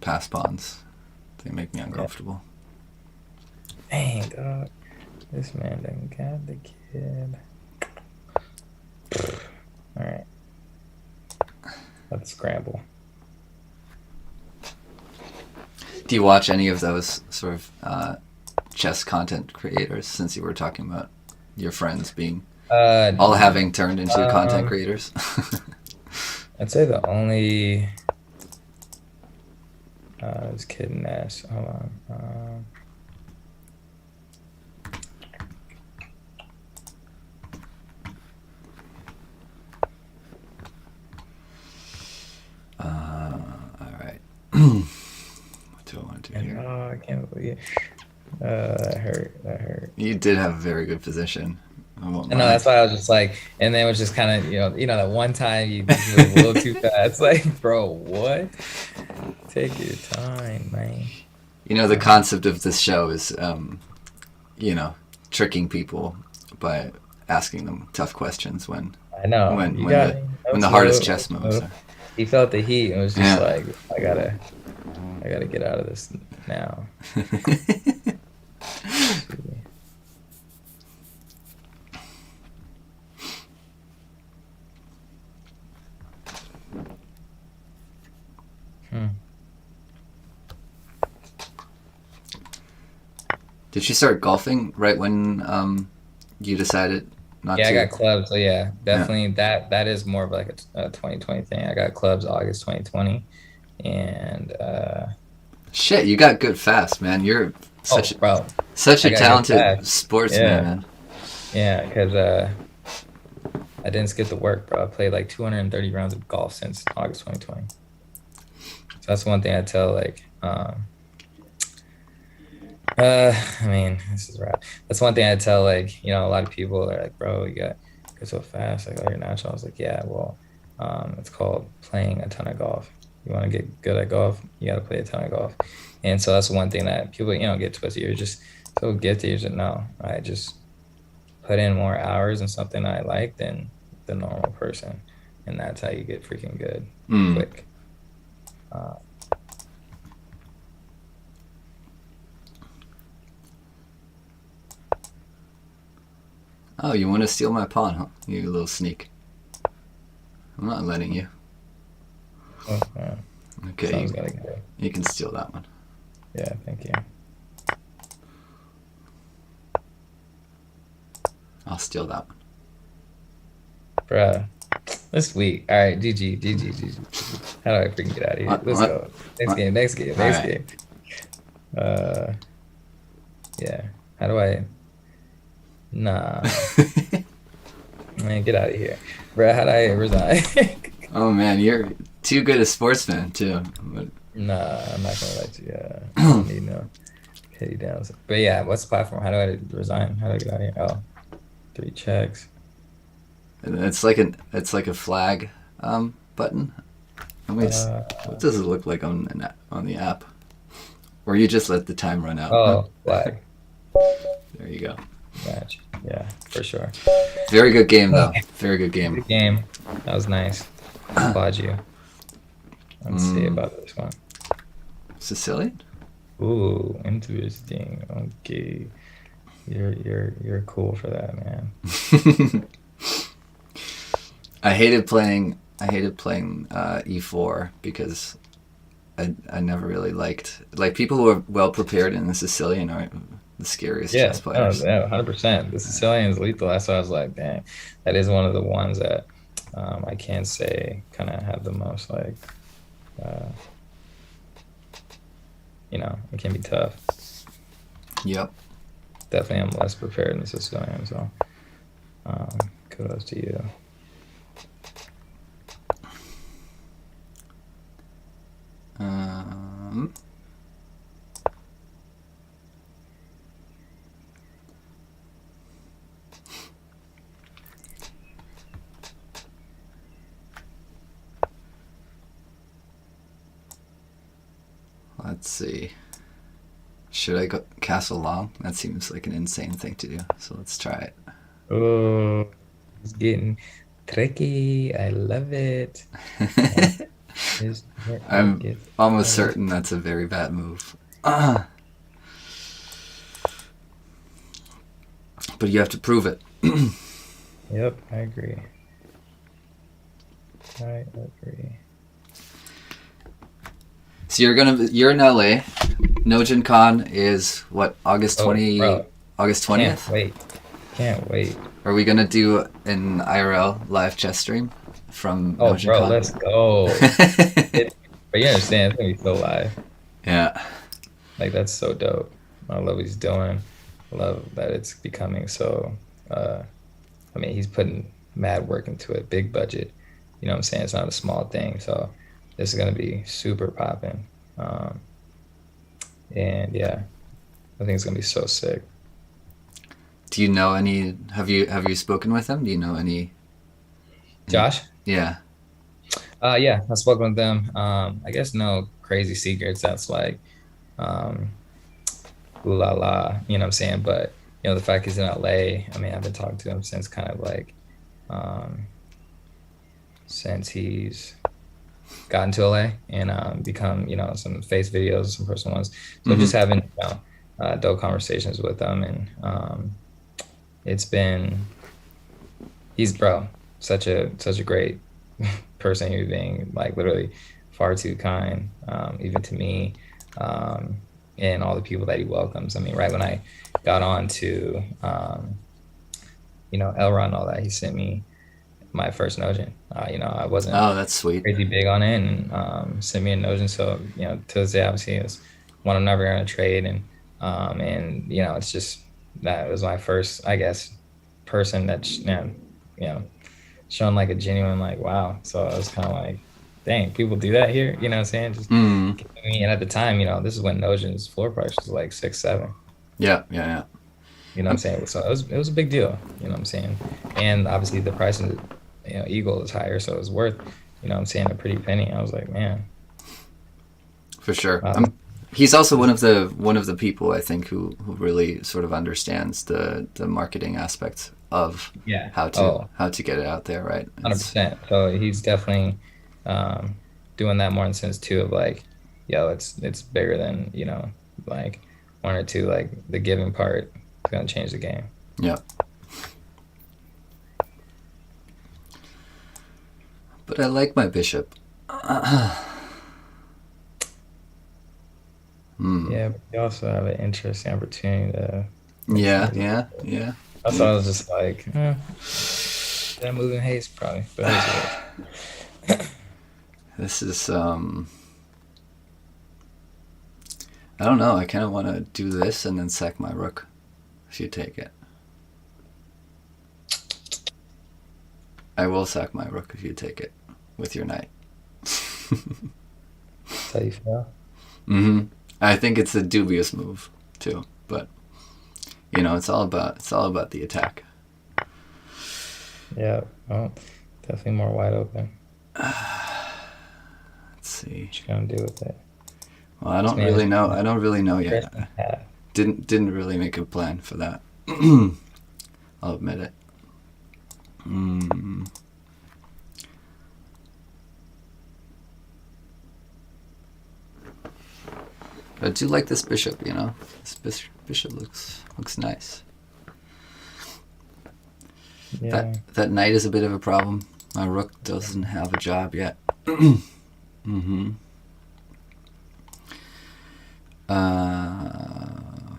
pass bonds. They make me uncomfortable. Dang, dog. This man done got the kid. All right. Let's scramble. Do you watch any of those sort of chess content creators, since you were talking about your friends being all having turned into content creators? I'd say the only is Kid Ness. Hold on. All right. What do I want to do here? Oh, I can't believe it. That hurt. You did have a very good position. I won't I know, lie. that's why I was just like, and then it was just kind of, that one time you just move a little too fast. Like, bro, what? Take your time, man. The concept of this show is, tricking people by asking them tough questions when I know. when the hardest chess moves are. He felt the heat and was just like, I gotta get out of this now. Did you start golfing right when you decided not to? Yeah, I got clubs. So yeah, definitely that is more of like a 2020 thing. I got clubs August 2020, and Shit, you got good fast, man. You're such a talented sportsman, man. Yeah, because I didn't skip the work, bro. I played like 230 rounds of golf since August 2020. So that's one thing I tell I mean, this is rap. That's one thing I tell a lot of people are like, bro, you got so fast, like, oh, you're natural. I was like, yeah, well, it's called playing a ton of golf. You want to get good at golf, you got to play a ton of golf. And so that's one thing that people, get twisted. You're just so gifted. You're just, no, I just put in more hours in something I like than the normal person. And that's how you get freaking good quick. Oh, you want to steal my pawn, huh? You little sneak. I'm not letting you. Oh, yeah. Okay, you can steal that one. Yeah, thank you. I'll steal that one. Bruh, this week. All right, GG. How do I freaking get out of here? Let's go. Next game. Yeah. How do I... Nah. Man, get out of here. Bruh, how do I resign? Oh, man, you're too good a sportsman, too. But... Nah, I'm not gonna let you. I don't need no pity downs. But yeah, what's the platform? How do I resign? How do I get out of here? Oh, 3 checks. It's like a flag button. What does it look like on the app? Or you just let the time run out? Oh, flag. There you go. Match. Yeah, for sure. Very good game, though. Very good game. Good game. That was nice. I applaud you. Let's see about this one. Sicilian? Ooh, interesting. Okay, you're cool for that, man. I hated playing E4 because I never really liked people who are well prepared in the Sicilian are the scariest chess players. Yeah, 100%. The Sicilian is lethal. That's why I was like, dang, that is one of the ones that I can say kind of have the most it can be tough. Yep. Definitely, I'm less prepared in the Sicilian, so kudos to you. Let's see. Should I go castle long? That seems like an insane thing to do. So let's try it. Oh, it's getting tricky. I love it. That is where it I'm gets almost started. certain that's a very bad move. But you have to prove it. Yep, I agree. I agree. So you're in LA. Nojin Con is what, Oh, bro, August can't 20th? wait. Can't wait. Are we gonna do an IRL live chess stream from Oh, Nojin bro, Con? let's go. It, but you understand, it's gonna be so live. Yeah. Like that's so dope. I love what he's doing. I love that it's becoming so I mean, he's putting mad work into it, big budget. You know what I'm saying? It's not a small thing. So this is gonna be super popping. And yeah, I think it's gonna be so sick. Do you know any? Have you spoken with him? Do you know any? Josh? Yeah. Yeah, I spoke with them. I guess no crazy secrets. That's like um ooh la la, you know what I'm saying? But the fact he's in LA, I mean, I've been talking to him since kind of like um since he's gotten to LA and become, some face videos, some personal ones. So Mm-hmm. just having, dope conversations with him and it's been he's bro, such a great person, human being, like literally far too kind, even to me, and all the people that he welcomes. I mean, right when I got on to Elrond and all that, he sent me my first Nojin. I wasn't Oh, that's sweet. crazy big on it and sent me a Nojin. So, to this day, obviously, it's one I'm never going to trade. And it's just that was my first, I guess, person that's, you know, shown like a genuine, like, wow. So I was kind of like, dang, people do that here. You know what I'm saying? Just Mm. giving me, and at the time, this is when Nojin's floor price was like 6, 7. Yeah, yeah, yeah. You know what I'm Um, saying? So it was a big deal, you know what I'm saying? And obviously the price of Eagle is higher, so it's worth, you know what I'm saying, a pretty penny. I was like, man, for sure. wow, He's also this one of the people I think who really sort of understands the marketing aspects of yeah. Oh, how to get it out there, right? It's 100%. So he's definitely um doing that more in the sense too of like, yo, it's bigger than, like one or two, like the giving part is gonna change the game. yeah. But I like my bishop. Hmm. Yeah, but you also have an interesting opportunity to make some Yeah, moves. yeah, yeah. That's why I was just like, that move in haste probably, but it is what it is. This is I don't know. I kind of want to do this and then sack my rook. If you take it, I will sack my rook if you take it with your knight. That's how you feel. Mm-hmm. I think it's a dubious move too, but it's all about the attack. Yeah, well, definitely more wide open. Let's see. What you gonna do with it? Well, I This don't man really is know. I don't really know yet. interesting path. Didn't really make a plan for that. I'll admit it. Mm. I do like this bishop. This bishop looks nice. Yeah. That knight is a bit of a problem. My rook doesn't have a job yet. Mm-hmm. Uh,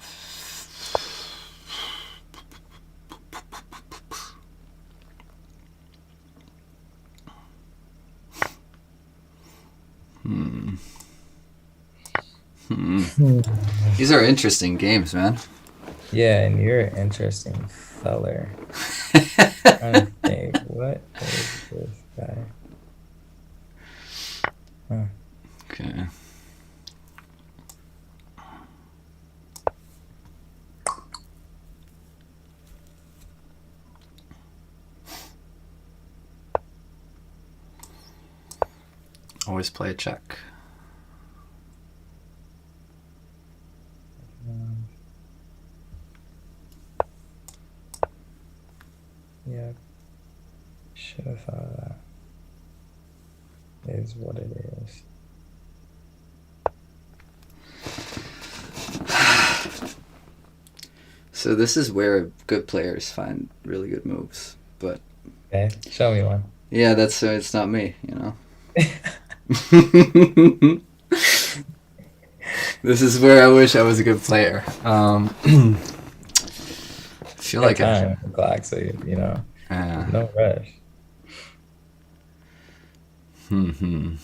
hmm. Hmm. These are interesting games, man. Yeah, and you're an interesting feller. Trying to think, what is this guy? Huh. Okay. Always play a check. Um, Yeah, should have thought of that. Is what it is. So this is where good players find really good moves. But Okay, show me one. yeah, that's it's not me, you know. This is where I wish I was a good player. I feel Got like I, time on the clock, so there's uh, no rush. hmm.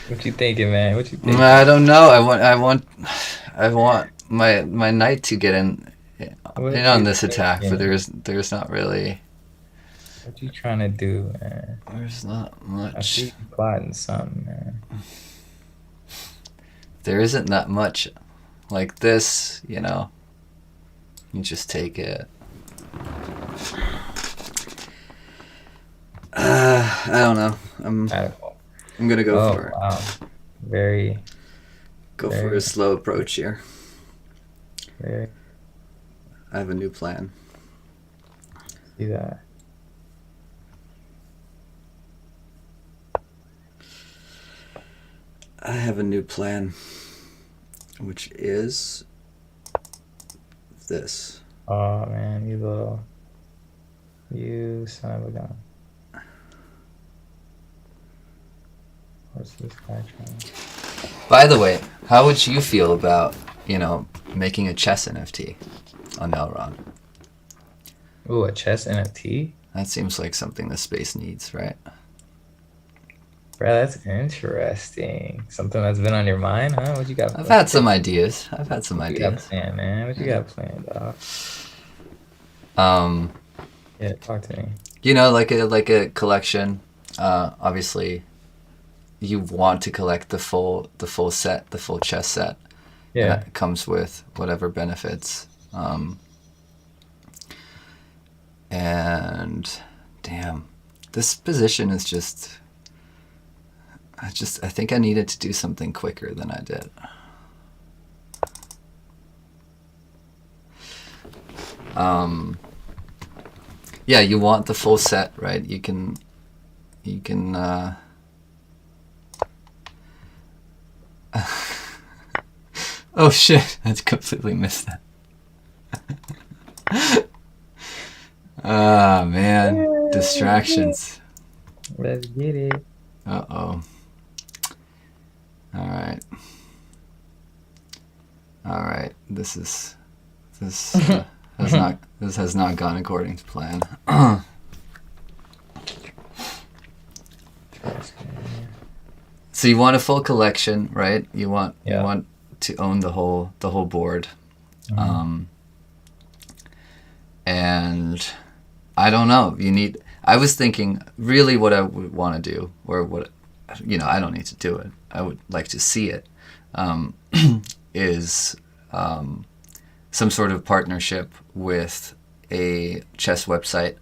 What you thinking, man? What you I thinking? don't know. I want my knight to get in What on you this attack, but thinking? there's not really What you trying to do, man? there's not I see much. you plotting something, man. There isn't that much like this, you know. You just take it. I don't know. I'm gonna go Oh, for it. wow. Very, Go for a very, slow approach here. very. I have a new plan. See that. I have a new plan, which is this. Oh, man, you son of a gun. What's this guy trying? By the way, how would you feel about, making a chess NFT on Elrond? Ooh, a chess NFT? That seems like something the space needs, right? Bro, that's interesting. Something that's been on your mind, huh? What you got? I've had some ideas. What you got planned, man? What you got planned, dog? Um, Yeah, talk to me. like a collection. Obviously, you want to collect the full set, the full chess set. And Yeah. that comes with whatever benefits. And damn, this position is just. I think I needed to do something quicker than I did. Yeah, you want the full set, right? You can. Oh shit! I completely missed that. Ah man, distractions. Let's get it. Uh-oh. All right. All right. This has not gone according to plan. So you want a full collection, right? You Yeah. want to own the whole board. Mhm. And I don't know. I was thinking really what I would want to do, or what, I don't need to do it. I would like to see it. Um, is some sort of partnership with a chess website,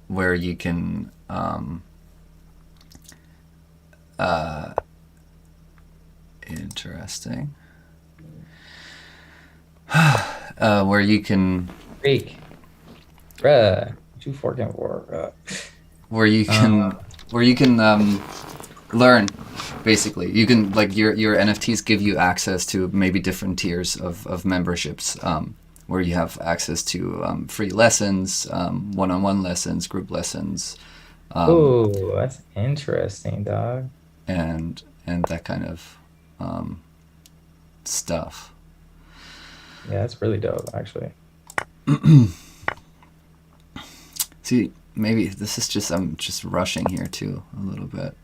where you can interesting. Where you can Freak. Bruh. What you forking for, bruh? where you can where you can learn. Basically, you can, like, your NFTs give you access to maybe different tiers of memberships, where you have access to free lessons, one-on-one lessons, group lessons, Ooh, that's interesting, dog. and that kind of stuff. Yeah, that's really dope, actually. See, maybe this is just I'm just rushing here too a little bit.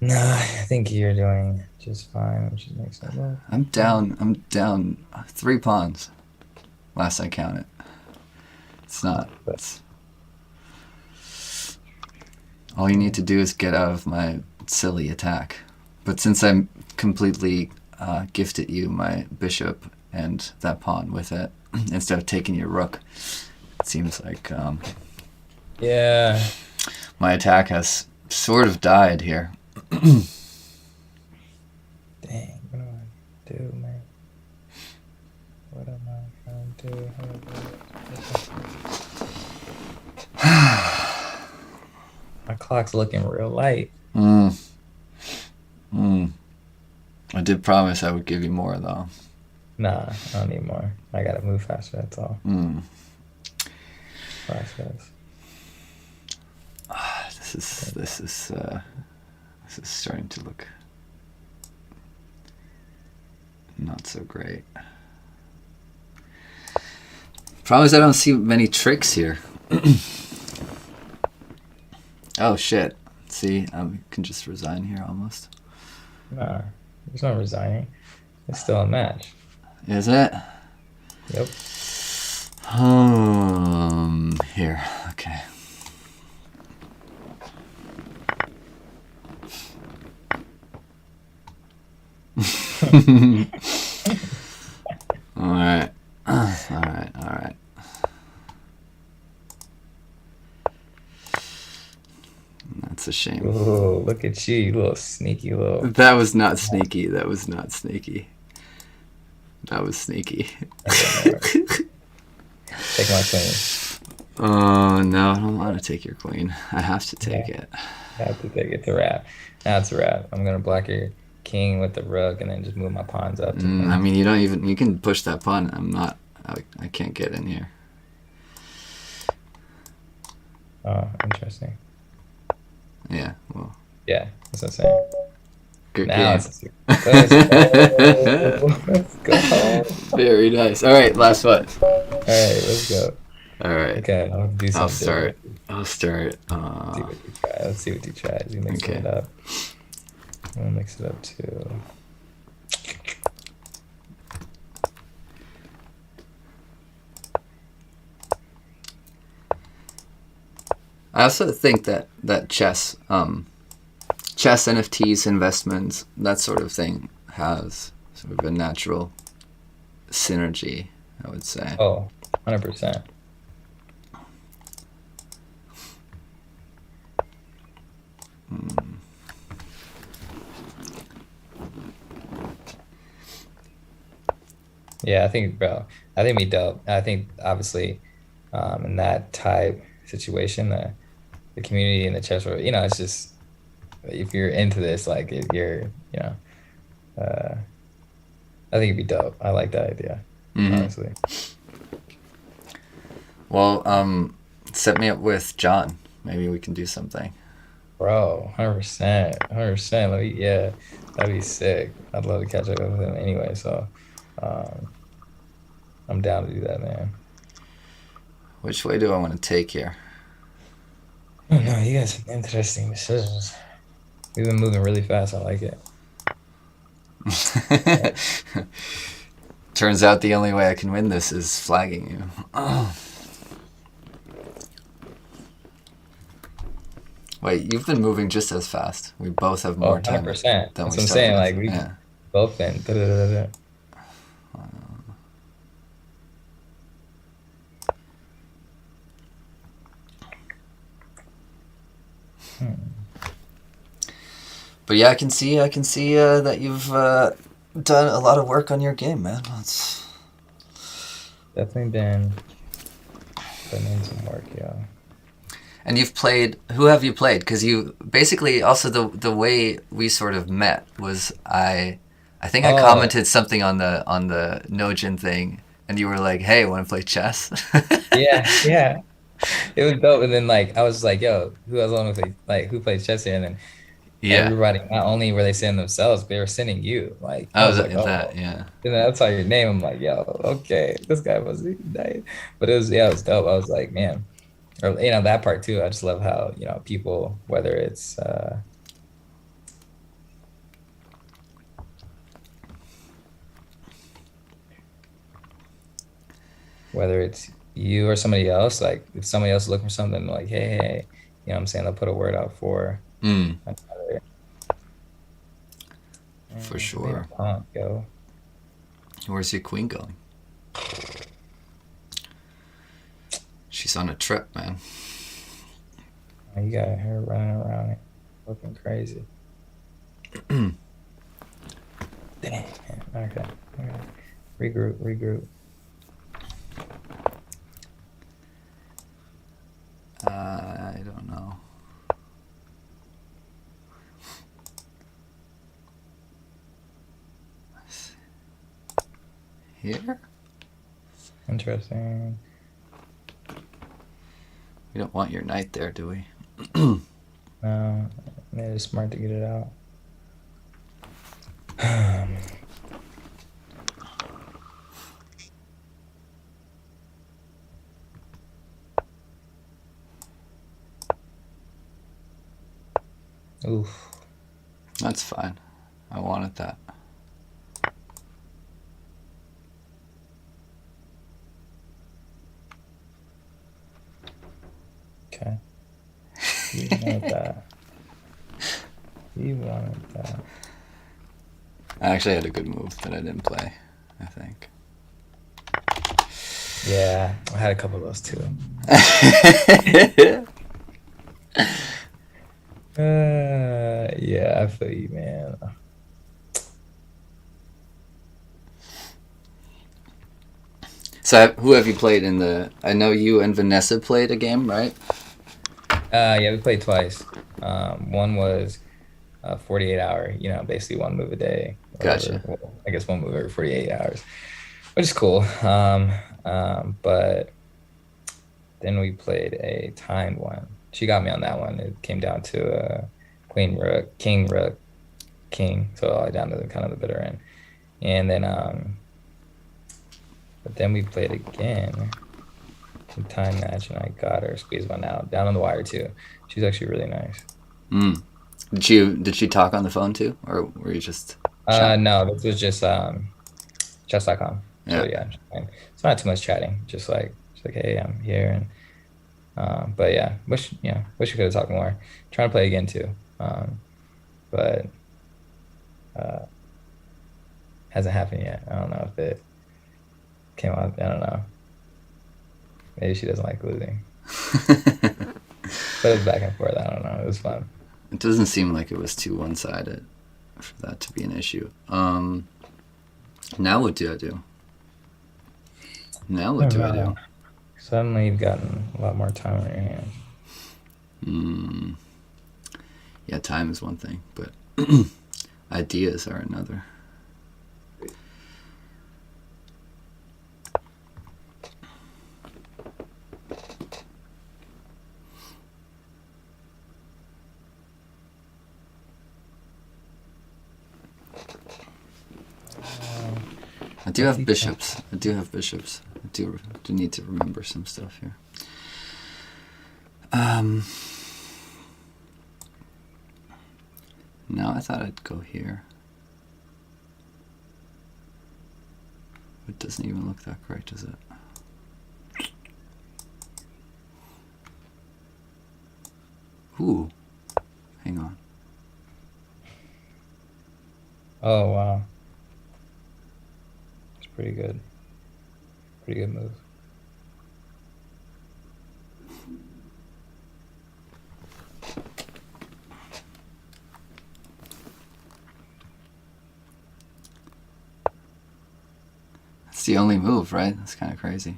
Nah, I think you're doing just fine, which makes sense. I'm down 3 pawns. Last I counted. It's not. But It's, all you need to do is get out of my silly attack. But since I'm completely gifted you my bishop and that pawn with it, instead of taking your rook, it seems like yeah, My attack has sort of died here. Dang, what do I do, man? What am I trying to do? How do I do it? My clock's looking real light. I did promise I would give you more, though. Nah, I don't need more. I gotta move faster, that's all. Process. This is starting to look not so great. Problem is I don't see many tricks here. Oh shit. See, I can just resign here almost. Nah, there's no resigning. It's still a match. Is it? Yep. Here. Okay. All right. That's a shame. Ooh, look at you little sneaky little. That was not sneaky. That was sneaky. Take my queen. Oh, no, I don't want to take your queen. I have to take it. I have to take it to wrap. Now it's a wrap. I'm going to block your king with the rook and then just move my pawns up. I mean, you can push that pawn. I can't get in here. Oh, interesting. Yeah, well. Yeah, that's what I'm saying. Good now game. Let's go. Very nice. All right, last one. All right, let's go. All right. Okay, I'll do something. I'll start. Let's see what you try. Let's mix it up. I'm gonna mix it up too. I also think that chess NFTs, investments, that sort of thing has sort of a natural synergy, I would say. Oh, 100%. Yeah, I think we dope. I think obviously, in that type situation, the community and the chess world, it's just, if you're into this, like I think it'd be dope. I like that idea, honestly. Well, set me up with John. Maybe we can do something. Bro, 100%, 100%. Yeah, that'd be sick. I'd love to catch up with him anyway. So, I'm down to do that, man. Which way do I want to take here? I don't know. You guys have interesting decisions. We've been moving really fast. I like it. Turns out the only way I can win this is flagging you. Oh. Wait, you've been moving just as fast. We both have more time 100%. than That's what we I'm saying. Like, we both been. Da-da-da-da-da. But yeah, I can see that you've done a lot of work on your game, man. That's definitely been putting in some work, yeah. And you've played. Who have you played? Because you basically also the way we sort of met was I think I commented something on the Nojin thing, and you were like, "Hey, want to play chess?" Yeah. It was dope, and then like I was like, "Yo, who else want to play? Like, who plays chess here?" And then everybody, not only were they sending themselves, but they were sending you. Like, I was like, yeah. And then I saw your name. I'm like, "Yo, okay, this guy was nice." But it was dope. I was like, man. Or that part too. I just love how people, whether it's you or somebody else, like if somebody else is looking for something, like hey, what I'm saying, they'll put a word out for another. For sure. Go. Where's your queen going? She's on a trip, man. Oh, you got her running around it, looking crazy. Dang. Okay. Okay. Regroup. Regroup. I don't know. Here? Interesting. We don't want your knight there, do we? No, maybe it's smart to get it out. Oof. That's fine. I wanted that. Okay. You wanted that. You wanted that. I actually had a good move that I didn't play, I think. Yeah, I had a couple of those too. Yeah, I feel you, man. So, who have you played in the? I know you and Vanessa played a game, right? Yeah, we played twice. One was 48 hour, basically one move a day or whatever. Gotcha. Well, I guess one move every 48 hours, which is cool. But then we played a timed one. She got me on that one. It came down to queen, rook, king. So all the way down to the kind of the bitter end. And then, but then we played again, some time match, and I got her, squeezed one out, down on the wire too. She's actually really nice. Mm. Did she talk on the phone too, or were you just chat? No, this was just chess.com. So Yeah. yeah, it's not too much chatting. Just like, hey, I'm here, and but yeah, wish we could have talked more. Trying to play again too, but uh, hasn't happened yet. I don't know if it came out. I don't know. Maybe she doesn't like losing, but it was back and forth. I don't know. It was fun. It doesn't seem like it was too one-sided for that to be an issue. Now what do I do? Now what do I do? Suddenly you've gotten a lot more time on your hands. Mm, yeah, time is one thing, but ideas are another. I do have bishops. I do do need to remember some stuff here. No, I thought I'd go here. It doesn't even look that great, does it? Ooh. Hang on. Oh wow, it's pretty good. Pretty good move. It's the only move, right? That's kind of crazy.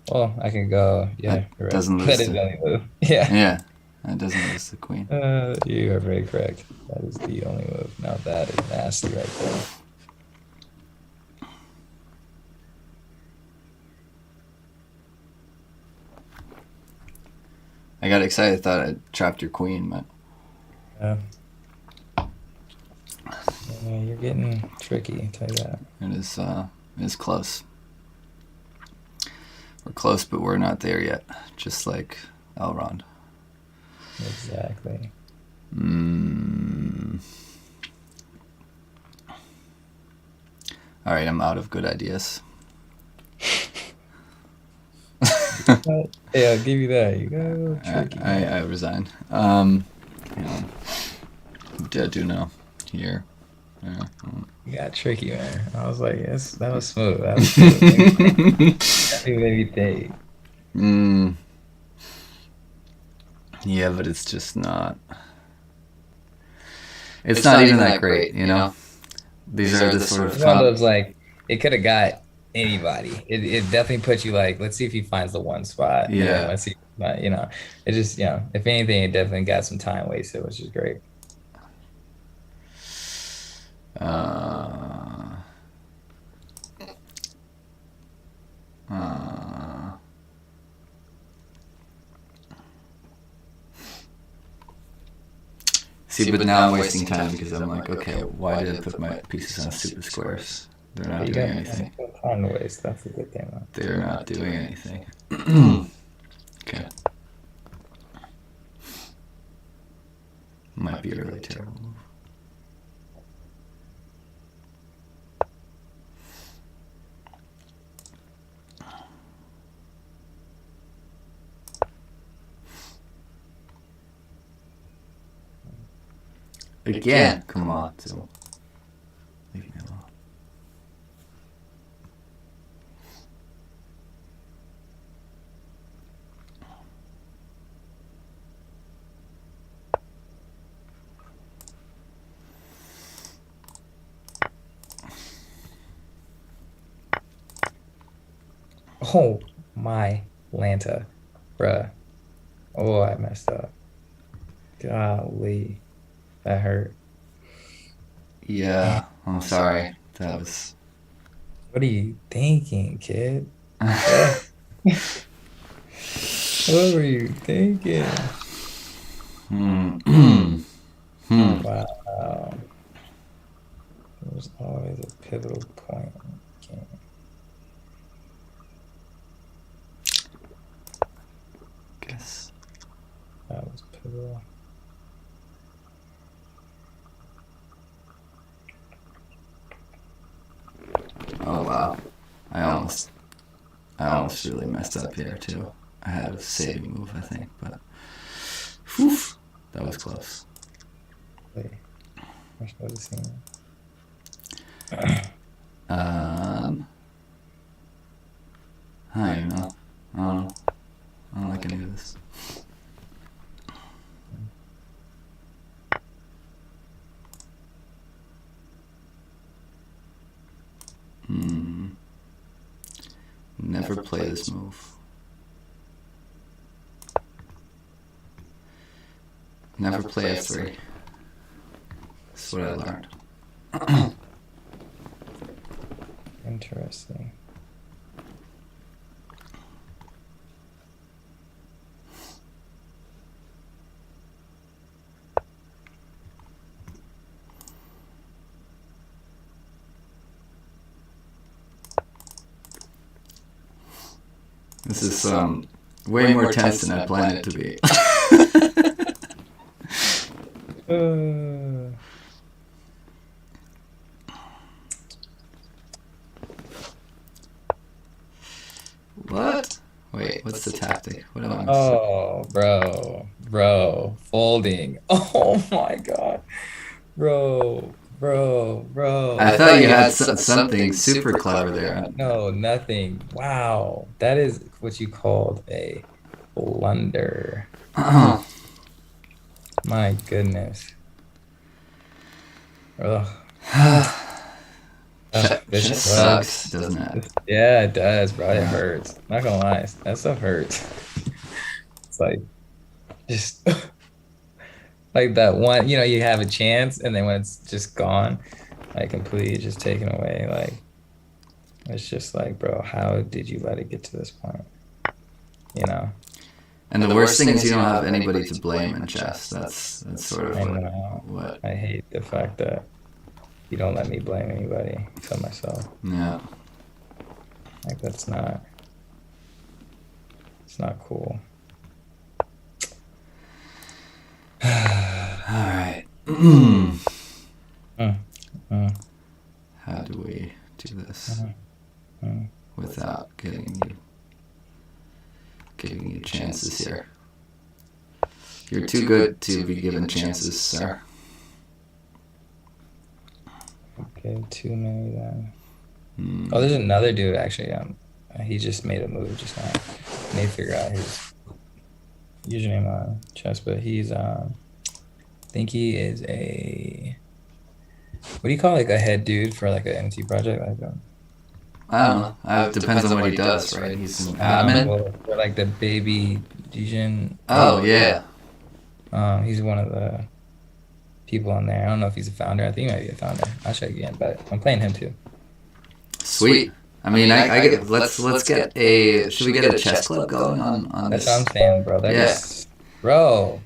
Well, I can go. Yeah, That you're right. doesn't That lose is the to. only move. Yeah. Yeah, that doesn't lose the queen. You are very correct. That is the only move. Now that is nasty right there. I got excited. Thought I trapped your queen, but Yeah. Yeah, you're getting tricky. I'll tell you that. it is close. We're close, but we're not there yet. Just like Elrond. Exactly. All right, I'm out of good ideas. Yeah, I'll give you that. You got a little tricky. I resign. You know, what do I do now? Here. Yeah. You got tricky, man. I was like, yes, that was smooth. That was smooth. That made me think. Mm. Yeah, but it's just not. It's not even that great, you know? These are the sort of It's one of those like it could have got anybody. It definitely put you like, let's see if he finds the one spot, and then Yeah. let's see, you know, it just, you know, if anything, it definitely got some time wasted, which is great. Uh, uh, See, but now I'm wasting time because I'm like, okay, why did I put my pieces on super squares? They're not You doing got anything. time to waste. That's a good thing, though. They're not doing anything. Okay. Might be a really terrible move. Again, come on. So leave me alone. Oh my Lanta, bruh. Oh, I messed up. Golly, that hurt. Yeah, I'm sorry. That was. What are you thinking, kid? What were you thinking? Hmm. Wow. There's always a pivotal point in the game. Guess. That was pivotal. Oh wow. I almost really messed up here too. I had a saving move, I think, but whew, that was close. Wait, I should have seen I don't know. I don't know. I don't like any of this. Never play this move. Never play F3. That's what I learned. Interesting. This is way more tense than I planned it to be. What? Wait, what's the tactic? What am I missing? Oh, bro, folding. Oh my God, bro. I thought you had something super clever there. No, nothing. Wow, that is what you called a blunder. My goodness. Ugh. This Shit sucks, doesn't it? Yeah, it does, bro. It hurts. Not gonna lie, that stuff hurts. It's like just like that one, you know, you have a chance, and then when it's just gone, like completely just taken away, like it's just like, bro, how did you let it get to this point? You know? And the worst thing is you don't have anybody to blame in chess. That's sort of I know. what. I hate the fact that you don't let me blame anybody except myself. Yeah. Like it's not cool. All right. How do we do this without giving you chances here? You're too good to be given chances, sir. Okay, too many then. Oh, there's another dude actually. He just made a move just now. May figure out his username on chess, but he's I think he is a what do you call like a head dude for like an NFT project like I don't know. It depends on what he does, right? He's an admin. for like the baby Dijin. Oh yeah, He's one of the people on there. I don't know if he's a founder. I think he might be a founder. I'll check again, but I'm playing him too. sweet. I mean, I get. Let's get a. Should we get a chess club going on That's this? what I'm saying, bro. That Yeah. is, bro.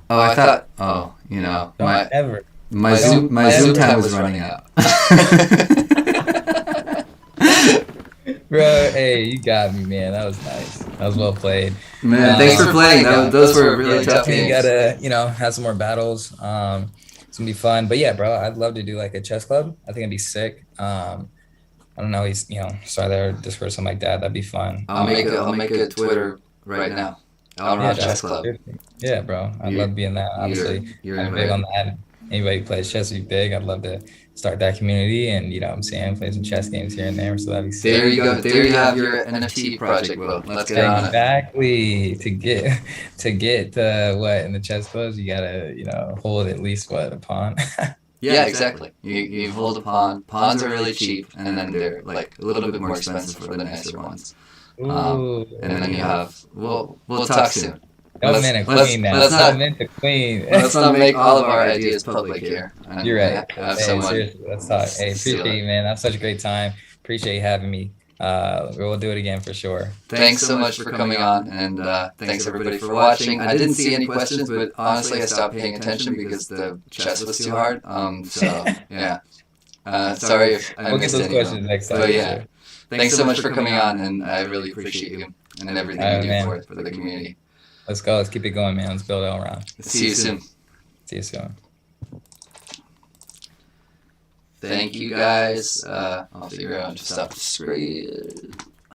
Oh, I thought. Oh, you know, Don't ever. my Don't Zoom ever time touch was running out. Bro, hey, you got me, man. That was nice. That was well played. Man, thanks for playing. Those were really Yeah, tough definitely games. gotta, have some more battles. It's gonna be fun. But yeah, bro, I'd love to do like a chess club. I think it'd be sick. I don't know, he's start their Discord or something like that. That'd be fun. I'll make a Twitter right now. Elrond Chess Club. Yeah, bro. I'd love to be in that. Obviously, You're I'm big on that. Anybody who plays chess would be big. I'd love to start that community and what I'm saying, play some chess games here and there. So that'd be sick. There you go. There you have your NFT project, Will. Let's get on it. Exactly. To get what in the chess clubs, you gotta hold at least what a pawn. Yeah, exactly. You hold a pawn. Pawns are really cheap, and then they're like a little bit more expensive for the nicer ones. Ooh. And then you have. We'll talk soon. Don't mint a queen now. Let's not mint the queen. let's not make all of our ideas public here. You're right. Have Hey, someone seriously, let's talk. Hey, steal appreciate it. you, man. That was such a great time. Appreciate you having me. We'll do it again for sure. Thanks so much for coming on, and thanks everybody for watching. I didn't see any questions, but honestly, I stopped paying attention because the chess was too hard. So yeah, sorry if I We'll get missed those any of questions them. next time. But for yeah, sure. thanks so much for coming on, and I really appreciate you and everything All right, you do man. for the community. Let's go. Let's keep it going, man. Let's build Elrond. See you soon. See you soon. Thank you guys. I'll figure out to stop the screen.